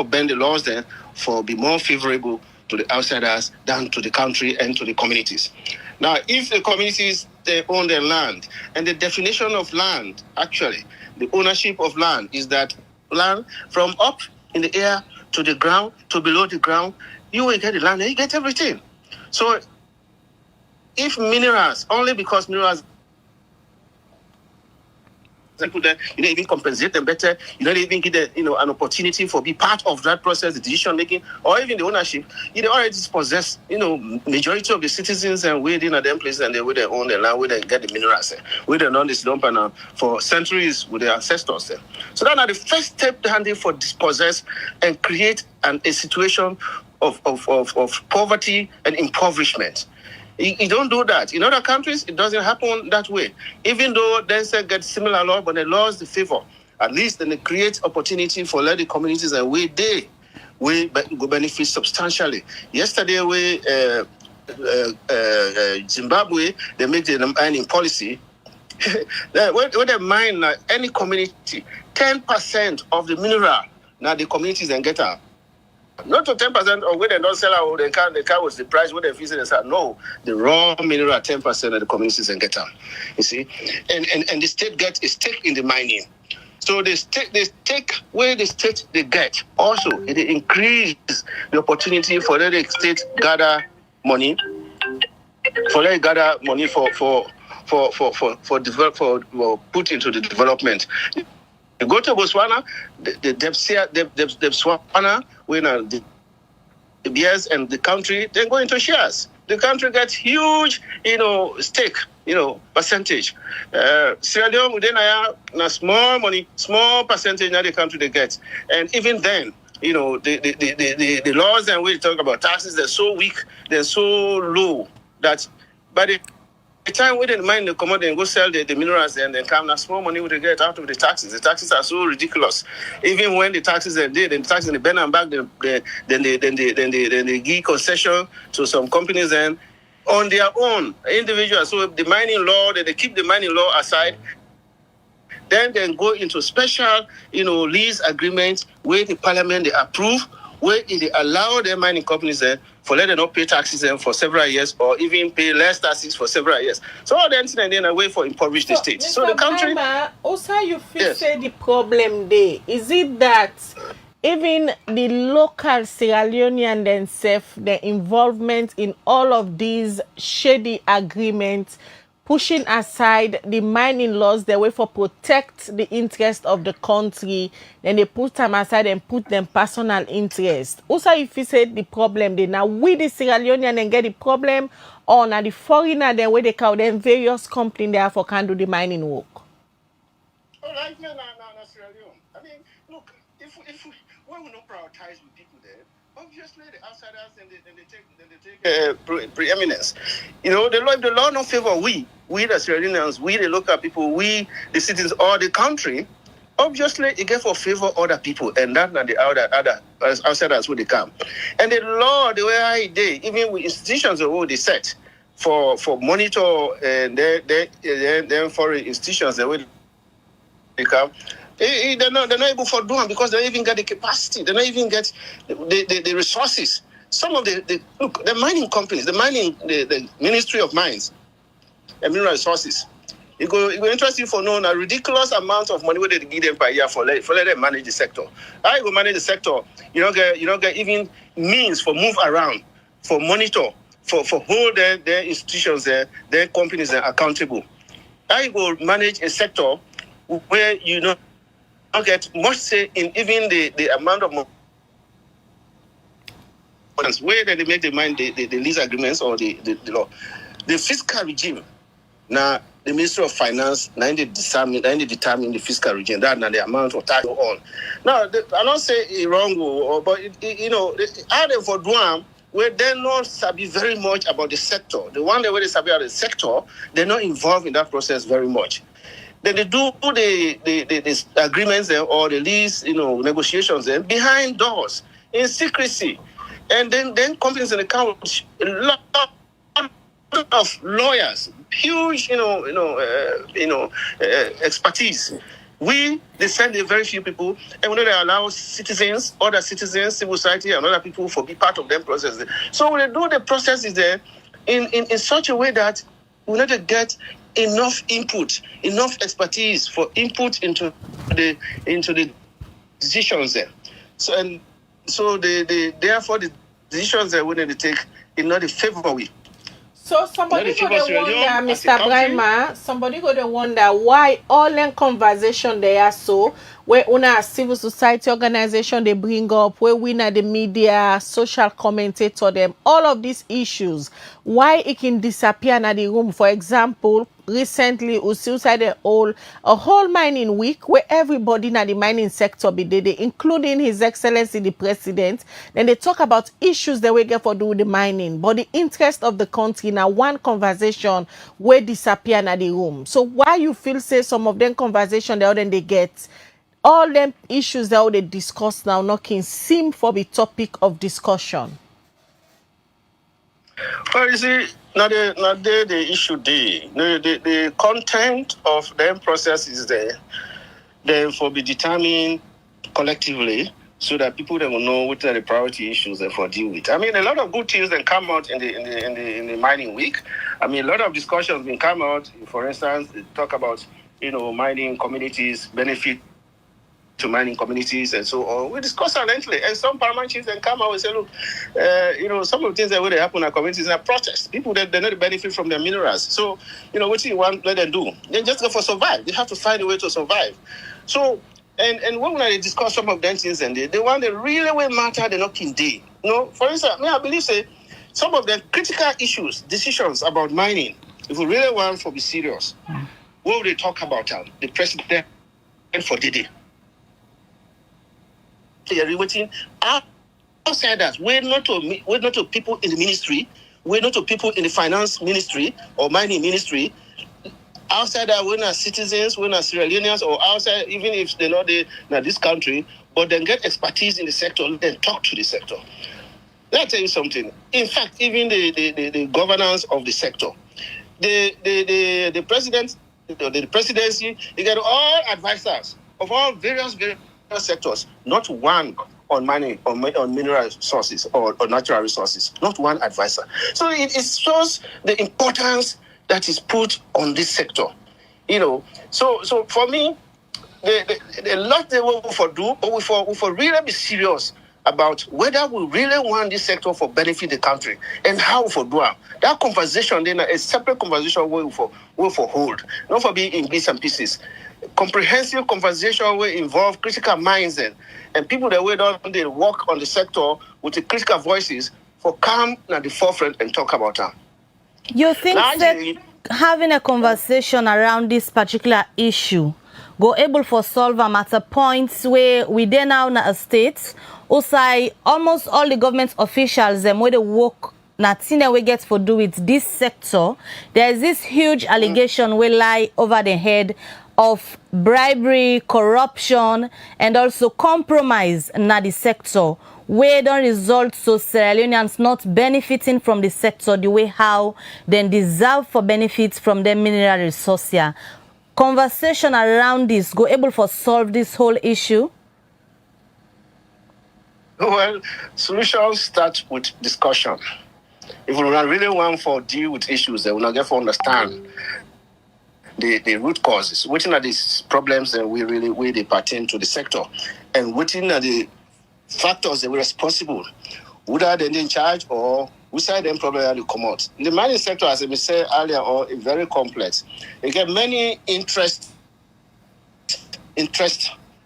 bend the laws then for be more favorable to the outsiders than to the country and to the communities. Now, if the communities they own their land, and the definition of land, actually, the ownership of land is that land from up in the air to the ground, to below the ground, you will get the land and you get everything. So if minerals, only because minerals you don't even compensate them better, you don't even give them, an opportunity for be part of that process, the decision making, or even the ownership. You already possess, majority of the citizens and within them places and they will own the land, where they get the minerals, where they own this dump and for centuries with their ancestors. So that's the first step handy for dispossess and create a situation of poverty and impoverishment. You don't do that. In other countries, it doesn't happen that way. Even though they get similar law, but the laws the favor. At least then they create opportunity for the communities and we go benefit substantially. Yesterday, Zimbabwe, they make the mining policy. When they mine any community, 10% of the mineral now the communities then get out. Not to 10% or when they don't sell out, the car was the price when they visit and say, no, the raw mineral 10% of the communities and get out. You see? And the state gets a stake in the mining. So they take where the state they get. Also, it increase the opportunity for the state gather money, for put into the development. You go to Botswana, the Botswana, when the beers and the country, they go into shares. The country gets huge, stake percentage. Sierra Leone, within a small money, small percentage that the country they get. And even then, the laws and we talk about taxes, they're so weak, they're so low that by the time we didn't mind the commodity and go sell the minerals and then come now small money we get out of the taxes. The taxes are so ridiculous. Even when the taxes are did, and the taxes in the bend and back, then they give concession to some companies and on their own individuals. So the mining law, they keep the mining law aside. Then go into special, lease agreements where the parliament they approve, where they allow their mining companies for let them not pay taxes for several years or even pay less taxes for several years. So all the things then a way for impoverish the state. So the country. Also, you feel say the problem there is it that even the local Sierra Leonean themselves, their involvement in all of these shady agreements, pushing aside the mining laws, the way for protect the interest of the country, then they put them aside and put them personal interest. Also, if you say the problem, they now we the Sierra Leonean and get the problem, or now the foreigner, then where they call them various companies therefore can do the mining work. All right, no, Sierra Leone. I mean, look, if when we not prioritize with people there, obviously the outsiders and they take preeminence. The law not favor we the Sierra Leoneans, we the local people, we the citizens or the country. Obviously, it gets for favor other people, and that and the other outsiders who they come. And the law, the way I did, even with institutions the way they set for monitor and then foreign institutions the way they come. They're not able for doing because they don't even get the capacity. They don't even get the resources. Some of the mining companies, the Ministry of Mines and Mineral Resources, it go interest you for knowing a ridiculous amount of money where they give them per year for let them manage the sector. How you go manage the sector? You don't get even means for move around, for monitor, for hold their institutions their companies accountable. How you go manage a sector where you don't get much say in even the amount of money where they make the lease agreements or the law. The fiscal regime. Now the Ministry of Finance they determine the fiscal regime, that and the amount of tax on. Now I don't say it wrong, but how they for doing where they're not sabi very much about the sector. The one where they sabi about the sector, they're not involved in that process very much. Then they do the agreements or the lease, negotiations behind doors in secrecy, and then companies in the country, a lot of lawyers, huge, expertise. They send a very few people, and when they allow other citizens, civil society, and other people for be part of them process. So when they do the process is there in such a way that we need to get enough input, enough expertise for input into the decisions there. So therefore the decisions that we need to take in not the favor we. So somebody go to wonder, Mr. Brima, somebody go to wonder why all them conversation they are so where una civil society organization they bring up, where we na the media, social commentator them, all of these issues, why it can disappear na the room. For example, recently we still said a whole mining week where everybody in the mining sector be there, including His Excellency the President. Then they talk about issues that we get for do with the mining, but the interest of the country now one conversation where disappear in the room. So why you feel say some of them conversation the other they get all them issues that they discuss now not can seem for the topic of discussion? Well, you see, not the issue the content of the process is there. Then for be determined collectively so that people that will know what are the priority issues that for deal with. I mean, a lot of good things that come out in the mining week. I mean, a lot of discussions been come out. For instance, they talk about mining communities benefit to mining communities and so on. We discuss lengthily, and some paramount chiefs then come out and say, look, some of the things that will happen in our communities are protests. People that they not benefit from their minerals. So, what do you want let them do? They just go for survive. They have to find a way to survive. So, and when we discuss some of them things, and the one that really will matter, they're not kin day. For instance, I believe say some of the critical issues, decisions about mining, if we really want to be serious, what would they talk about? The president for the day. They are waiting outsiders. We're not to people in the ministry. We're not to people in the finance ministry or mining ministry. Outside that, we're not citizens, we're not Sierra Leoneans, or outside, even if they're not in this country, but then get expertise in the sector, then talk to the sector. Let me tell you something. In fact, even the governance of the sector, the president, the presidency, they get all advisors of all various sectors, not one on mining, on mineral resources or natural resources, not one advisor. So it shows the importance that is put on this sector. So for me, the lot they will for do, but we for really be serious about whether we really want this sector for benefit the country and how we for do it. That conversation then a separate conversation we for hold, not for being in bits and pieces. Comprehensive conversation will involve critical minds and people that we don't they work on the sector with the critical voices for come at the forefront and talk about them. You think that having a conversation around this particular issue go able for solve them at a point where we then now in a state also almost all the government officials and where they work nothing that we get for do with this sector, there is this huge allegation will lie over the head of bribery, corruption, and also compromise in the sector, where don't result so Sierra Leoneans not benefiting from the sector the way how they deserve for benefits from their mineral resources. Conversation around this go able for solve this whole issue? Well, solutions start with discussion. If we really want to deal with issues, they will not get to understand the root causes. What are these problems that they pertain to the sector, and what are the factors that were responsible, whether they're in charge or which side them probably come out. The mining sector, as I said earlier, is very complex. You get many interest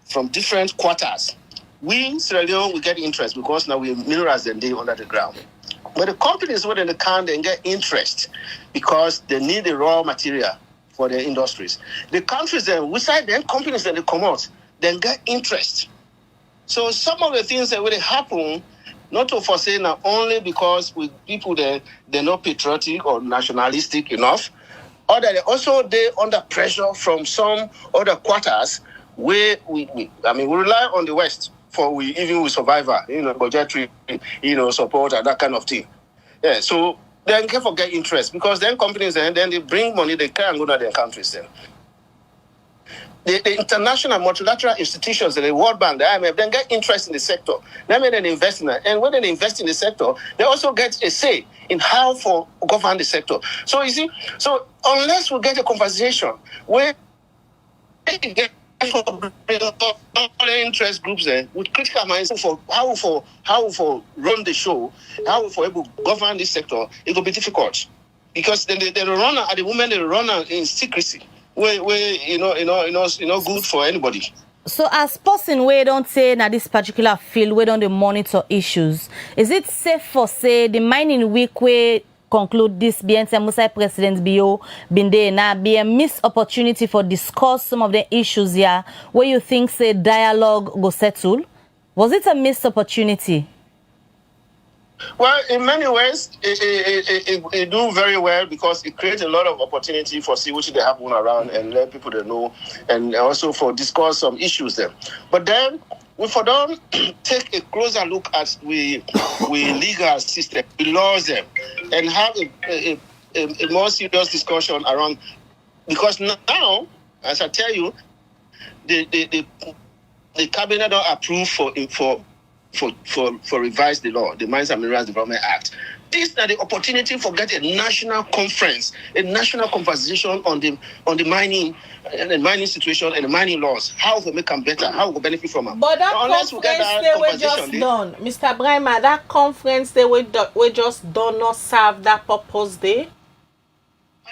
from different quarters. We in Sierra Leone, we get interest because now we minerals and they under the ground. But the companies within the country they get interest because they need the raw material for their industries. The countries then, which side then companies that they come out, then get interest. So some of the things that will happen, not to foresee now only because with people they're not patriotic or nationalistic enough, or that they're under pressure from some other quarters where we rely on the West for even with survivor, budgetary, support and that kind of thing. Yeah, so then can forget interest because then companies then they bring money, they can go to their countries then. The international multilateral institutions, the World Bank, the IMF, then get interest in the sector. They make an investment, and when they invest in the sector, they also get a say in how to govern the sector. So you see, unless we get a conversation where we get all the interest groups there with critical minds for how for run the show, how for able to govern this sector, it will be difficult because then they run at the moment they run in secrecy. Where good for anybody. So as person we don't say na this particular field we don't monitor issues, is it safe for say the mining week we conclude this BNC Musai President Bio Binde na be a missed opportunity for discuss some of the issues here where you think say dialogue go settle? Was it a missed opportunity? Well, in many ways, it do very well because it creates a lot of opportunity for see what they happen around and let people they know, and also for discuss some issues there. But then we for don't take a closer look at we legal system, we laws them, and have a more serious discussion around because now, as I tell you, the cabinet don't approve for revise the law, the Mines and Minerals Development Act. This is the opportunity for get a national conference, a national conversation on the mining and the mining situation and the mining laws. How to make them better, how we benefit from them. But that conference they were just done, Mr. Brahma. That conference they were just done not serve that purpose there.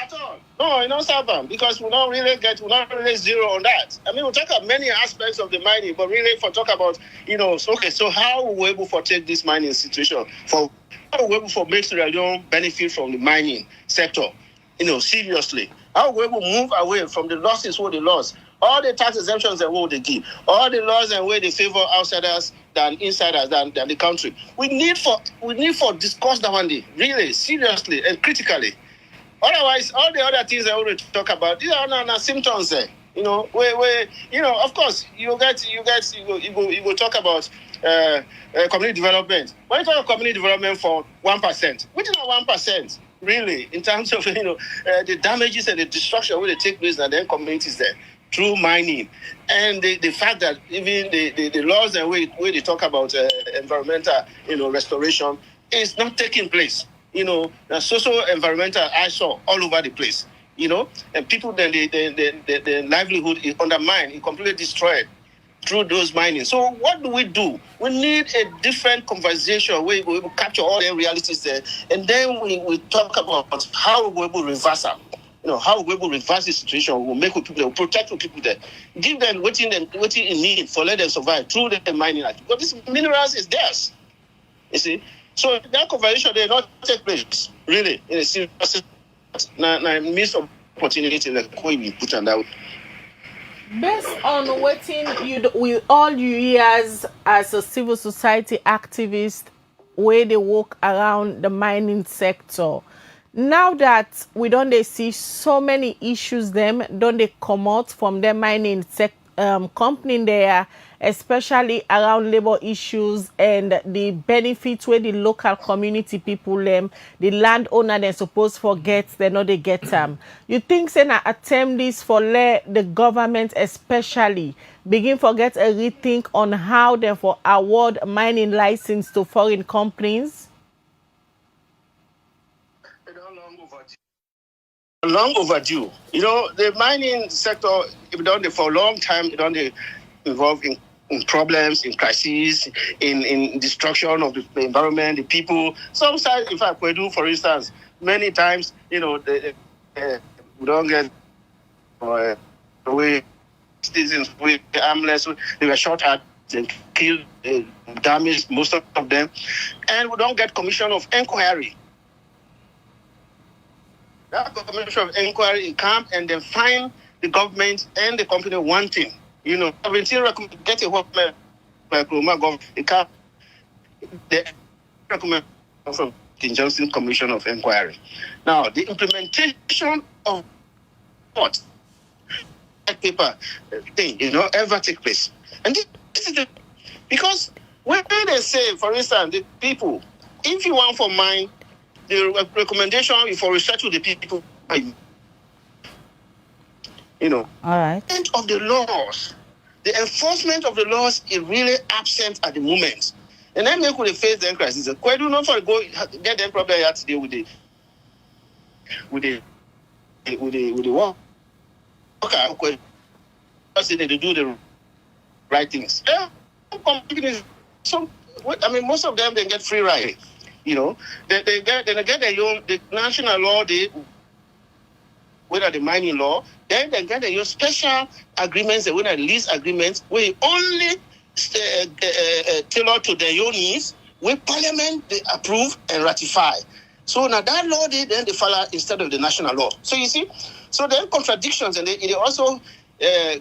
At all. No, it don't serve them because we're not really zero on that. I mean, we talk about many aspects of the mining, but really for talk about, so how we able to take this mining situation, for how we able to make Sierra Leone benefit from the mining sector. seriously. How we will move away from the losses who they lost. All the tax exemptions that they give, all the laws and way they favor outsiders than insiders than the country. We need for discuss that one day, really, seriously and critically. Otherwise, all the other things I want to talk about, these are not symptoms there. Of course, you go talk about community development. When you talk about community development for 1%, which is not 1%, really, in terms of the damages and the destruction where they take place in the communities there through mining, and the fact that even the laws and way they talk about environmental restoration is not taking place. The social environmental eyesore all over the place. And people then the livelihood is undermined, it completely destroyed through those mining. So what do? We need a different conversation where we will capture all the realities there, and then we talk about how we will reverse them. How we will reverse the situation. We'll make people, we'll protect the people there, give them what in need for let them survive through the mining act. But this minerals is theirs. You see, so that conversation did not take place really in a serious. Missed opportunity like we put on that. Based on what all you years as a civil society activist, where they work around the mining sector, now that we don't they see so many issues, don't they come out from the mining company there, especially around labor issues and the benefits where the local community people the landowner they're supposed to forget they know they get them. You think say na attempt this for let the government especially begin forget a rethink on how they for award mining license to foreign companies? Long overdue. The mining sector, it done for a long time, it done involved in problems, in crises, in destruction of the environment, the people. Some sides, in fact, we do, for instance, many times, we don't get away citizens with armless. They were shot at and killed, damaged, most of them. And we don't get commission of inquiry. That commission of inquiry in camp and then find the government and the company wanting. Until get a work like government, the recommend from the Johnson Commission of Inquiry. Now, the implementation of what paper thing, ever take place. And this is because when they say, for instance, the people, if you want for mine, the recommendation is for resettle the people. All right. Of the laws, the enforcement of the laws is really absent at the moment. And then they could face the crisis. Why do not for go get them problem here today with the work? Okay. They do the right things. Companies, most of them they get free ride. They get the national law, whether the mining law, then they get your special agreements, the winner lease agreements, we only tailor to their own needs, with Parliament they approve and ratify. So now that law then they follow instead of the national law. So you see, so there are contradictions, and they also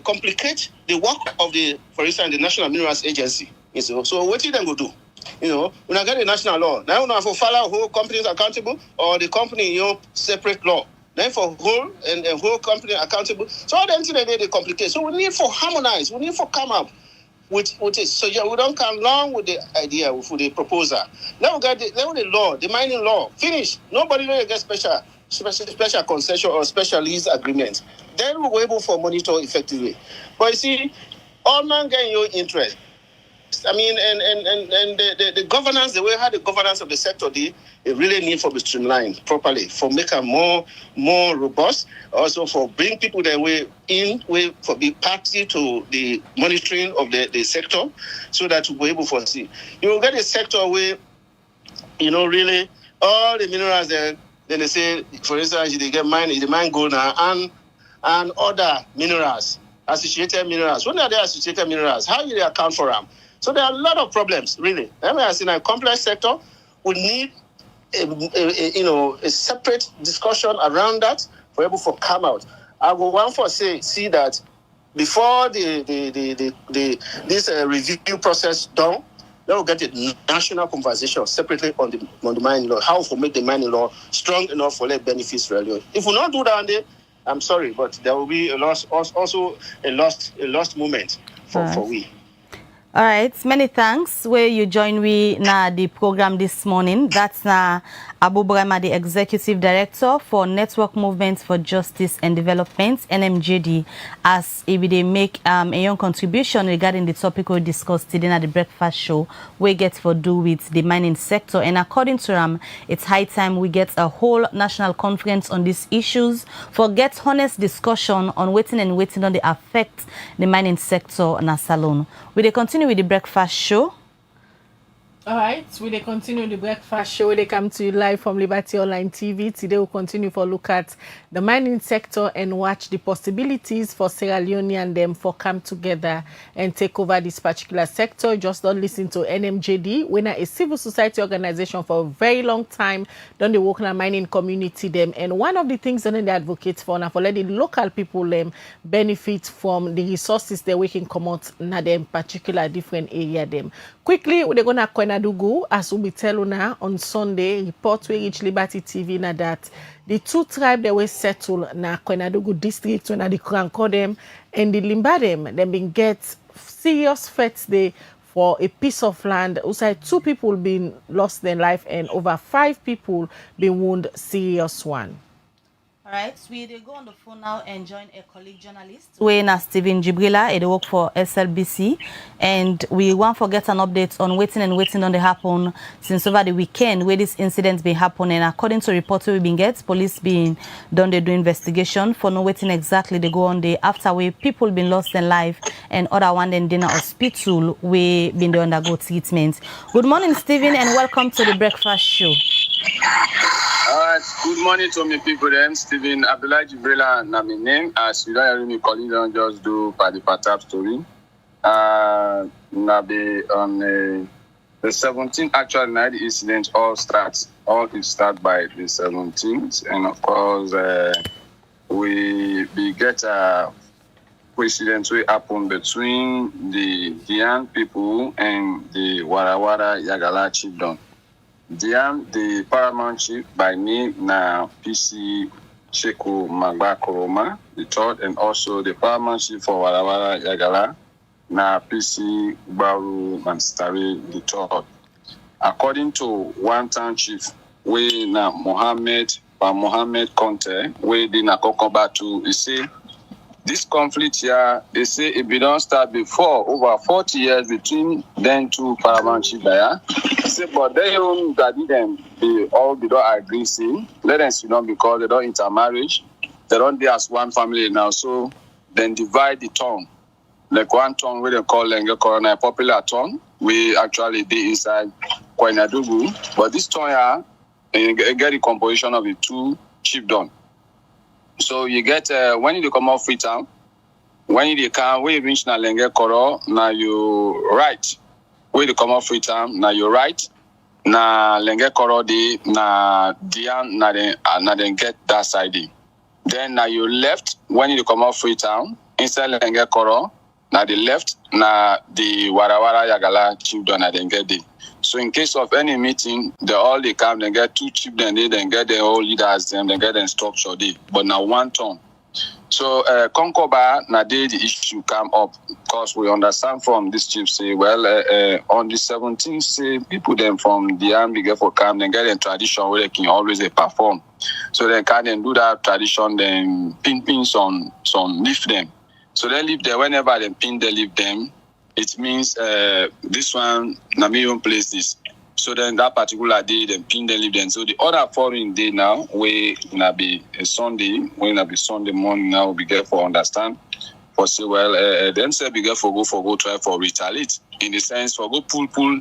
complicate the work of for instance, the National Minerals Agency. So what did they go do? When I get the national law, now we have to follow whole companies accountable or the company separate law. Then for whole and whole company accountable. So all them things they complicate. So we need for harmonize. We need for come up with it. So we don't come along with the idea with the proposal. Now we got the law, the mining law. Finish. Nobody will get special concession or special lease agreement. Then we'll be able to monitor effectively. But you see, all man get your interest. And the governance, the way how the governance of the sector it really need for be streamlined properly, for make it more robust, also for bring people that way for be party to the monitoring of the sector, so that we'll be able to see. You will get a sector where, really all the minerals there, then they say, for instance, they get the mine gold now and other minerals, associated minerals. When are they associated minerals? How do they account for them? So there are a lot of problems, really. As in a complex sector, we need a separate discussion around that for able to come out. I will want for see that before this review process done, they will get a national conversation separately on the mining law, how to make the mining law strong enough for let benefits Sierra Leone. If we not do that, I'm sorry, but there will be a lost moment for we. All right, many thanks. Where you join we na the program this morning. That's na Abu Brahma, the Executive Director for Network Movements for Justice and Development, NMJD, as if they make a young contribution regarding the topic we discussed today at the breakfast show, we get for do with the mining sector. And according to them, it's high time we get a whole national conference on these issues for get honest discussion on waiting on the affect the mining sector na Salone. We continue with the breakfast show. All right, we continue the breakfast show. They come to you live from Liberty Online TV. Today we'll continue for look at the mining sector and watch the possibilities for Sierra Leone and them for come together and take over this particular sector. Just don't listen to NMJD. We're a civil society organization for a very long time. Done the work in the mining community them. And one of the things that they advocate for now for letting local people them benefit from the resources that we can come out in them particular different area them. Quickly, we're going to Kwenadugu, as we tell now on Sunday, report we reach Liberty TV na that the two tribes that were settled na Kwenadugu district when they call them and the Limba them been get serious threats there for a piece of land. Also, 2 people been lost their life and over 5 people been wounded serious one. All right, we go on the phone now and join a colleague journalist. We're na Stephen Jibrila, they work for SLBC, and we want to get an update on waiting on the happen since over the weekend where this incident been happening. According to reports we been get, police been done they do investigation for no waiting exactly they go on the after where people been lost their life and other one then dinner hospital we been they undergo treatment. Good morning, Stephen, and welcome to the breakfast show. All right, good morning to me people then. Stephen Abdullah Jibrila na my name. As you don't hear me calling don't just do by the Patap story. Na be on the 17th actual night the incident all start by the 17th, and of course we get a coincidence will happen between the Dian people and the Warawara Yagala chiefdom. Dian, the paramount chief by name na PC Sheku Magba Koroma, the third, and also the paramount chief for Warawara Yagala na PC Baru Manstari, the third. According to one town chief, we na Mohammed Conte, we di na Kokobatu, he say this conflict here, they say it be don't start before over 40 years between them two paramount chief there. Say, but they own that they don't agree, see, let them sit down because they don't intermarriage, they don't be as one family now, so then divide the town. Like one town where they call Lenge Corona, popular town, we actually did inside Kwenadugu, but this town here, you get the composition of the two chiefdom. So you get when you come off Freetown, when you come, when you reach na Lenge Koro, now you right. When you come off Freetown, now you right. Na Lenge Koro di na Dian na den get that side. Then now you left when you come off Freetown inside Lenge Koro. Now the left na the Warawara Yagala chiefdom na den get there. So in case of any meeting, they come, they get two chiefs, then they get the whole leaders, then they get them structure there. But now one town. So Konkoba, now the issue come up because we understand from this chief say, well, on the 17th, say people them from the army get for camp, they get a tradition where they can always perform. So they can then do that tradition, then pin some leave them. So they leave there whenever they pin, they leave them. It means this one, na me own place this. So then that particular day, then pin the leave them. So the other following day now, we na be a Sunday, we na be Sunday morning now, we get for understand. For say, well, them say we get for go try for retaliate. In the sense for go pull,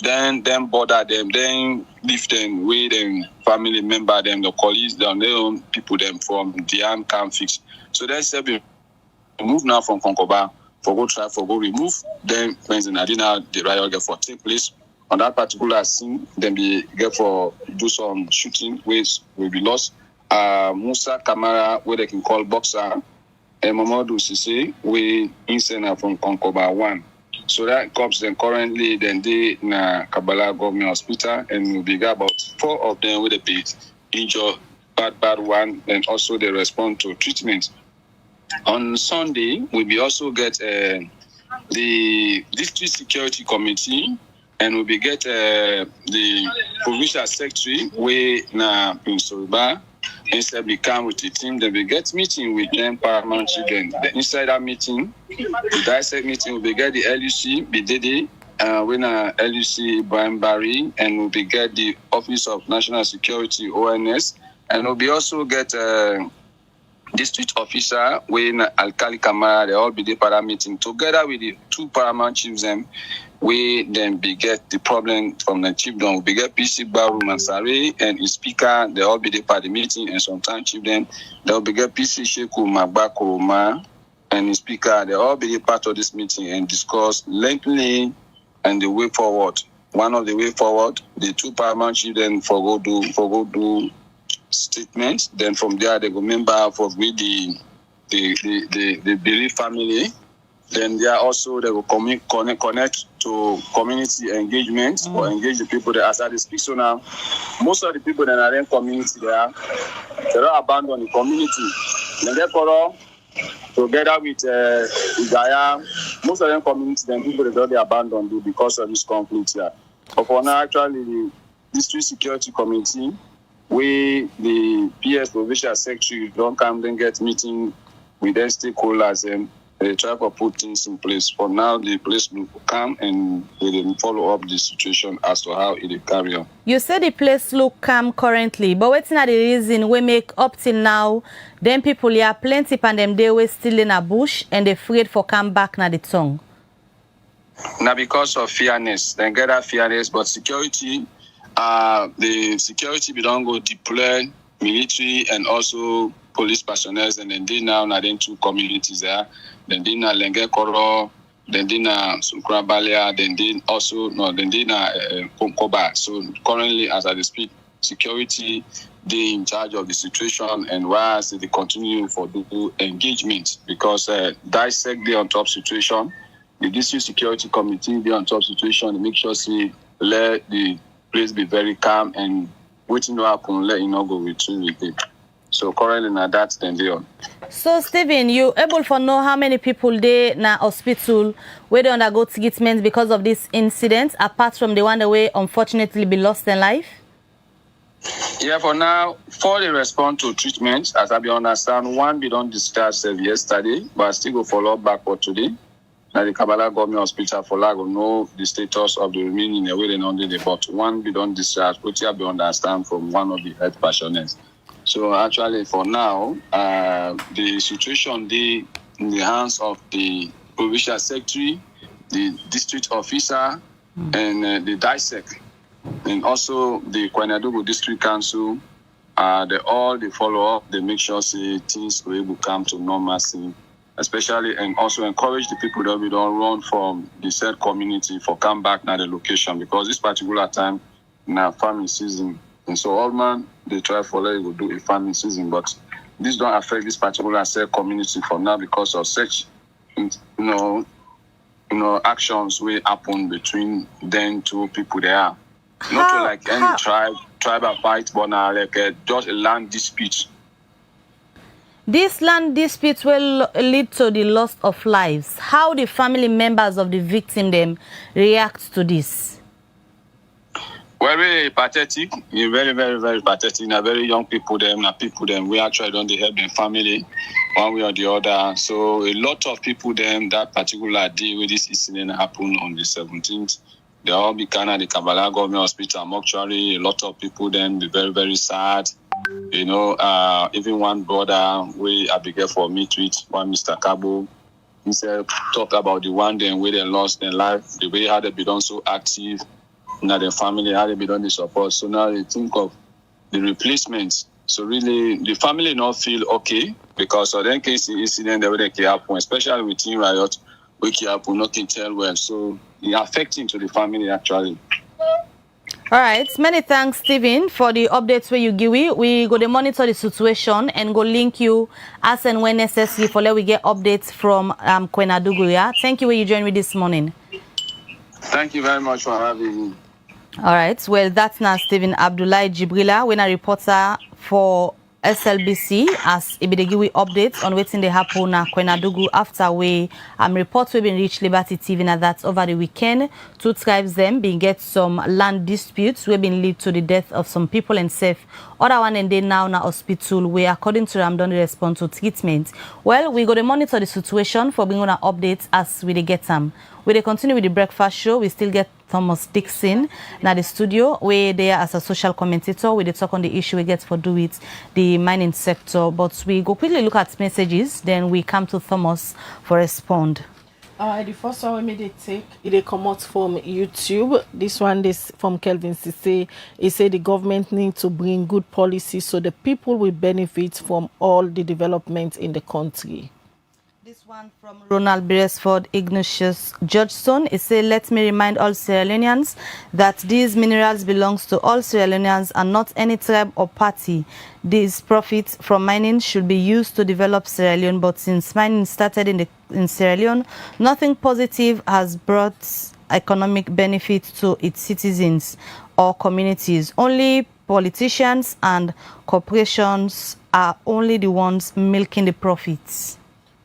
then bother them, then leave them, with them family member, them, the colleagues, them, their own people, them from the arm can fix. So then say we move now from Konkoba. For go remove, then when the Nadina the riot get for take place on that particular scene, then be get for do some shooting, which will be lost. Musa Kamara, where they can call boxer, and Mamadou Sisse, we insane from Konkoba 1. So that cops then currently then they na Kabbalah Government Hospital, and we got about 4 of them with a bit injured, bad one, and also they respond to treatment. On Sunday, we will also get the District Security Committee, and we will get the Provincial Secretary, we na in Soruba. Instead, we come with the team, then we get meeting with them, paramount children. The insider meeting, the dissect meeting, we get the LUC, BDD, when LUC Barry, and we get the Office of National Security, ONS, and we also get district officer, when Alkali Kamara, they all be the para meeting together with the 2 paramount chiefs, we then get the problem from the chiefdom. We get PC Baru Mansari and his speaker, they all be the part of the meeting, and sometimes chiefdom, they will be get PC Sheku Mabako Oma and his speaker, they all be the part of this meeting and discuss lengthily and the way forward. One of the way forward, the 2 paramount chiefdom for go do statements. Then from there they go member for with the Billy family. Then they are also they will connect to community engagement or engage the people that as I speak. So now most of the people that are in community they're not abandoned the community. Then therefore together with Gaia, most of them community then people that already abandoned because of this conflict here. But for now actually the District Security Committee, we the PS Provincial Secretary don't come then get meeting with their stakeholders and they try to put things in place. For now, the place will come and we will follow up the situation as to how it will carry on. You said the place look calm currently, but what's not the reason we make up till now? Then people here plenty and them they were still in a bush and they afraid for come back na the tongue. Now because of fairness, then get that fairness, but security, the security we don't go deploy military and also police personnel, and then they now in 2 communities there. Then they na Lenge Koro, then they na Sukrabalia, then they also then they na Konkoba. So currently, as I speak, security they in charge of the situation, and whilst they continue for the engagement because dissect they on top situation. The District Security Committee they on top situation to make sure let the place be very calm and waiting to happen, let you know go with it. So currently now that's the deal. So Stephen, you able to know how many people they na hospital where they undergo treatment because of this incident, apart from the one that way unfortunately be lost in life? Yeah, for now, 4 they respond to treatment. As I be understand, 1 be don't discharge yesterday, but I still go follow up back for today. Now the Kabbalah Government Hospital for Lago know the status of the remaining away they don't do but 1 be don't discharge, which I be understand from one of the health personnel. So actually for now, the situation they in the hands of the Provincial Secretary, the District Officer, and the dissect, and also the Kwanadugu District Council. They follow up, they make sure things will able to come to normalcy, especially and also encourage the people that we don't run from the said community for come back now the location because this particular time now farming season. And so all man they try for let you do a farming season, but this don't affect this particular said community for now because of such actions will happen between them 2 people there. Not to like any tribal fight, but now like just a land dispute. This land dispute will lead to the loss of lives. How the family members of the victim them react to this? Very pathetic, very, very, very pathetic. Now, very young people, we actually don't help their family one way or the other. So a lot of people, that particular day where this incident happened on the 17th, they all be kind of the Kabbalah Government Hospital mortuary. A lot of people be very, very sad. Even one brother, I began for meet with one Mr. Kabo. He said, talk about the one day where they lost their life, the way how they be done so active. Now the family had been done the support. So now they think of the replacements. So really the family not feel okay because of the case incident that they happen, especially with Teen Riot, we happen not tell well. So it affecting to the family actually. All right, many thanks, Stephen, for the updates where you give. We go to monitor the situation and go link you as and when necessary for let we get updates from Kwenadugu. Yeah? Thank you where you joined me this morning. Thank you very much for having me. All right, well, that's now Stephen Abdullahi Jibrila, when a reporter for SLBC, as Ibidegiwi updates on waiting they happen na Kwenadugu after we reports we been reached Liberty TV na that over the weekend. 2 tribes them been get some land disputes we been lead to the death of some people and safe. Other one and they now na hospital where according to them don't respond to treatment. Well, we got to monitor the situation for bringing on updates as we get them. We dey continue with the breakfast show. We still get Thomas Dixon na the studio where they are as a social commentator. We dey talk on the issue we get for do with the mining sector. But we go quickly look at messages, then we come to Thomas for respond. The first one we made it take it come out from YouTube. This one is from Kelvin Cisse. He said the government need to bring good policy so the people will benefit from all the development in the country. This one from Ronald Beresford Ignatius Judgeson. He said, let me remind all Sierra Leoneans that these minerals belongs to all Sierra Leoneans and not any tribe or party. These profits from mining should be used to develop Sierra Leone, but since mining started in Sierra Leone, nothing positive has brought economic benefit to its citizens or communities. Only politicians and corporations are only the ones milking the profits.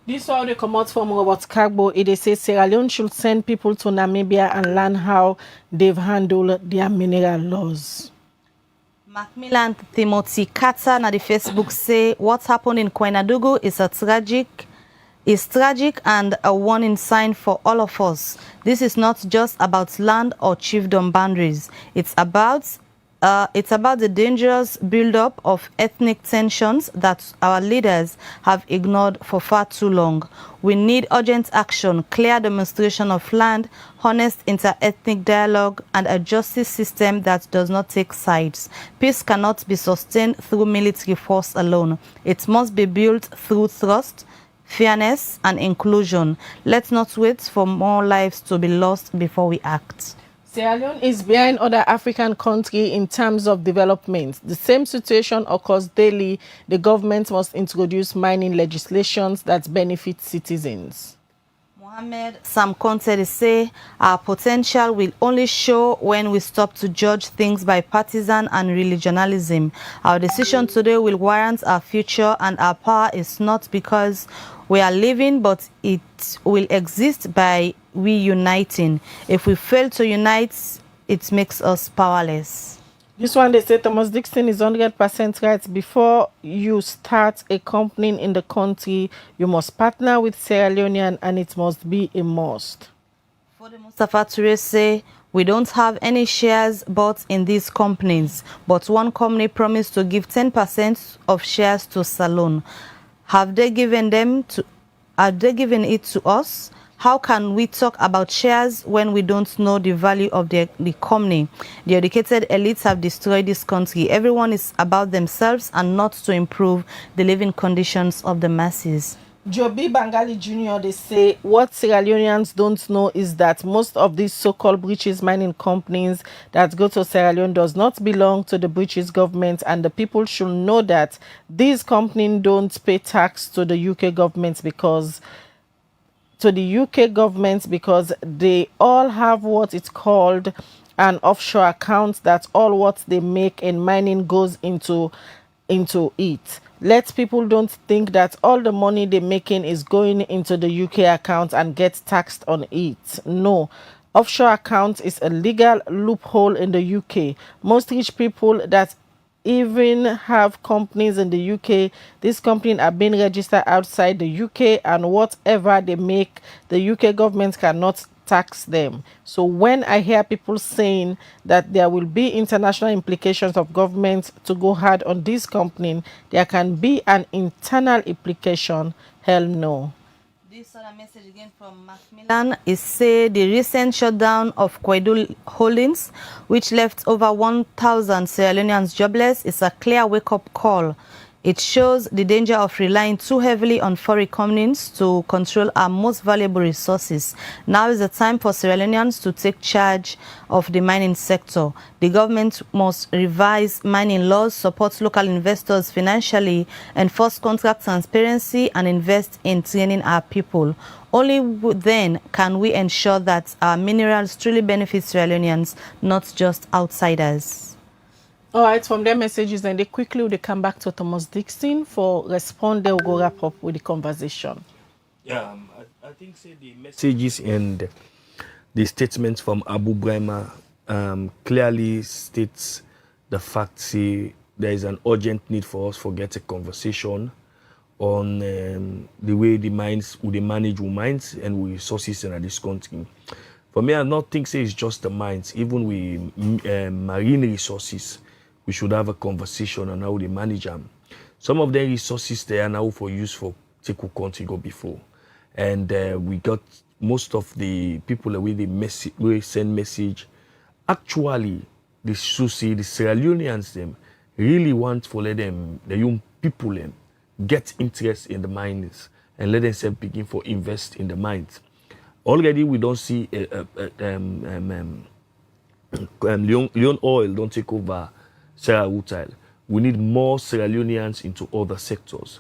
This one they come out from Robert Kagbo. It says Sierra Leone should send people to Namibia and learn how they've handled their mineral laws. Macmillan Timothy Carter na the Facebook say what happened in Kwenadugu is tragic and a warning sign for all of us. This is not just about land or chiefdom boundaries. It's about the dangerous build-up of ethnic tensions that our leaders have ignored for far too long. We need urgent action, clear demonstration of land, honest inter-ethnic dialogue, and a justice system that does not take sides. Peace cannot be sustained through military force alone. It must be built through trust, fairness, and inclusion. Let's not wait for more lives to be lost before we act. Sierra Leone is behind other African countries in terms of development. The same situation occurs daily. The government must introduce mining legislations that benefit citizens. Mohammed Sam Conte say our potential will only show when we stop to judge things by partisan and regionalism. Our decision today will warrant our future, and our power is not because we are living, but it will exist by we uniting. If we fail to unite, it makes us powerless. This one, they say Thomas Dixon is 100% right. Before you start a company in the country, you must partner with Sierra Leonean, and it must be a must. For the Mustafa Toure say, we don't have any shares bought in these companies, but one company promised to give 10% of shares to Salone. Have they given it to us? How can we talk about shares when we don't know the value of the company? The educated elites have destroyed this country. Everyone is about themselves and not to improve the living conditions of the masses. Joby Bangali Jr., they say what Sierra Leoneans don't know is that most of these so-called British mining companies that go to Sierra Leone does not belong to the British government, and the people should know that these companies don't pay tax to the UK government because they all have what it's called an offshore account. That's all what they make in mining goes into it. Let people don't think that all the money they're making is going into the UK account and get taxed on it. No. Offshore account is a legal loophole in the UK. Most rich people that even have companies in the UK, these companies are being registered outside the UK, and whatever they make, the UK government cannot tax them. So when I hear people saying that there will be international implications of government to go hard on this company, there can be an internal implication. Hell no. This other message again from Macmillan is say the recent shutdown of Kwedu Holdings, which left over 1,000 Sierra Leoneans jobless, is a clear wake-up call. It shows the danger of relying too heavily on foreign companies to control our most valuable resources. Now is the time for Sierra Leoneans to take charge of the mining sector. The government must revise mining laws, support local investors financially, enforce contract transparency, and invest in training our people. Only then can we ensure that our minerals truly benefit Sierra Leoneans, not just outsiders. All right, from their messages, then they quickly come back to Thomas Dixon for respond. They will go wrap up with the conversation. Yeah, I think say the messages and the statements from Abu Brahma clearly states the fact say there is an urgent need for us to get a conversation on the way the mines, we manage our mines and we resources in this country. For me, I not think say it's just the mines, even with marine resources. We should have a conversation on how they manage them. Some of the resources they are now for use for take country go before, and we got most of the people the way they send message. Actually, they should see the Sierra Leoneans them really want for let them the young people them get interest in the mines and let themselves begin for invest in the mines. Already we don't see Leon Oil don't take over Sierra Leone. We need more Sierra Leoneans into other sectors,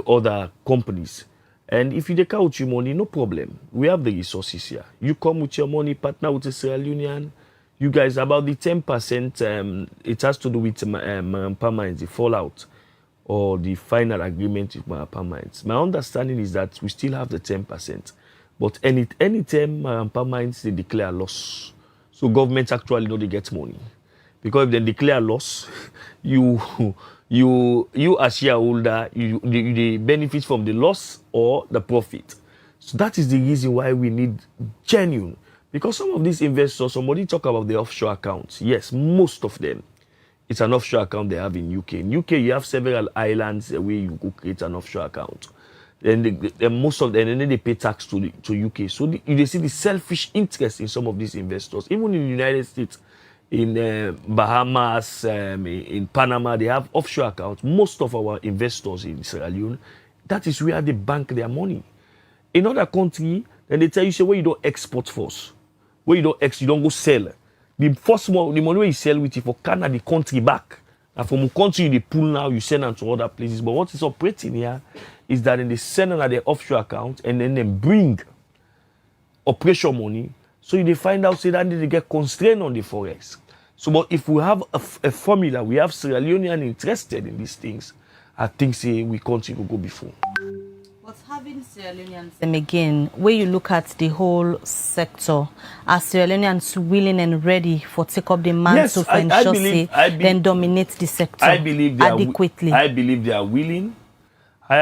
other companies. And if you take out your money, no problem. We have the resources here. You come with your money, partner with the Sierra Leonean. You guys, about the 10%, it has to do with Marampa Mines, the fallout, or the final agreement with Marampa Mines. My understanding is that we still have the 10%. But any time Marampa Mines, they declare loss. So government actually know they get money. Because if they declare loss, you as shareholder, you benefit from the loss or the profit. So that is the reason why we need genuine. Because some of these investors, somebody talk about the offshore accounts. Yes, most of them, it's an offshore account they have in UK. In UK, you have several islands where you could create an offshore account. Then most of them, and then they pay tax to UK. So you see the selfish interest in some of these investors, even in the United States. In Bahamas, in Panama, they have offshore accounts. Most of our investors in Sierra Leone, that is where they bank their money. In other countries, then they tell you, say, where you don't export first, where you don't go sell. The first one, the money where you sell with it for Canada, the country back. And from a country they pull now, you send them to other places. But what is operating here is that they send them at their offshore account and then they bring operation money. So they find out, say, that they get constrained on the forex. So, but if we have a formula, we have Sierra Leonean interested in these things, I think, say, we continue to go before. But having Sierra Leoneans, and again, where you look at the whole sector, are Sierra Leoneans willing and ready for take up the mantle for ensure then dominate the sector adequately? I believe they are willing. I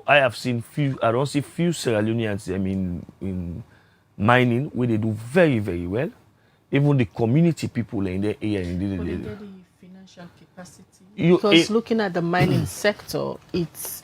have seen few. I don't see few Sierra Leoneans. I mean, in mining where they do very, very well. Even the community people in the area. The financial capacity. Because looking at the mining sector, it's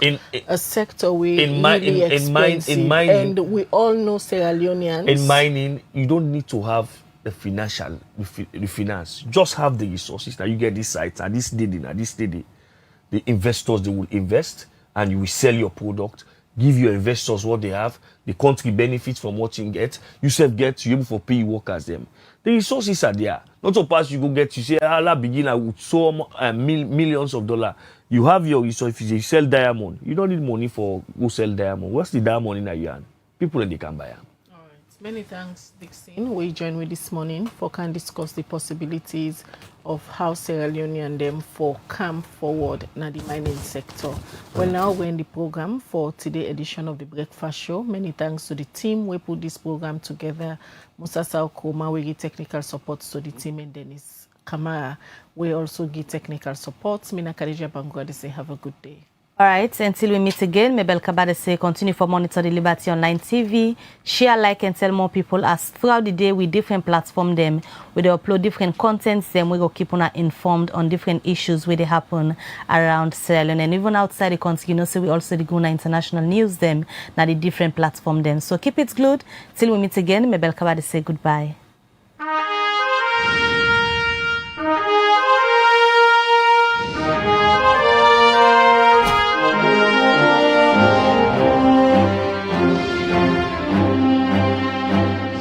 a sector really expensive. In mining, and we all know Sierra Leoneans. In mining, you don't need to have the finance. Just have the resources. Now you get these sites and this day, the investors, they will invest and you will sell your product. Give your investors what they have. The country benefits from what you get. You self get, you're able to pay workers them. The resources are there. Not so fast you go get, you say, Allah begin with so millions of dollars. You have your resources. If you sell diamond, you don't need money for go sell diamond. What's the diamond in a yarn? People they can buy them. All right. Many thanks, Dixon. We join with this morning for can discuss the possibilities of how Sierra Leone and them for come forward in the mining sector. Well, now we're in the program for today's edition of the Breakfast Show. Many thanks to the team we put this program together. Musa Saukoma, we give technical support to the team, and Dennis Kamara, we also give technical support. Mina Khadija Bangwadi say have a good day. All right, until we meet again, Mabel Kabade say continue for Monitor the Liberty Online TV. Share, like, and tell more people as throughout the day with different platforms them, where they upload different contents, then we go keep on informed on different issues where they happen around Sierra Leone. And even outside the country, you know, so we also go on international news them, now the different platforms them. So keep it glued. Till we meet again, Mabel Kabade say goodbye.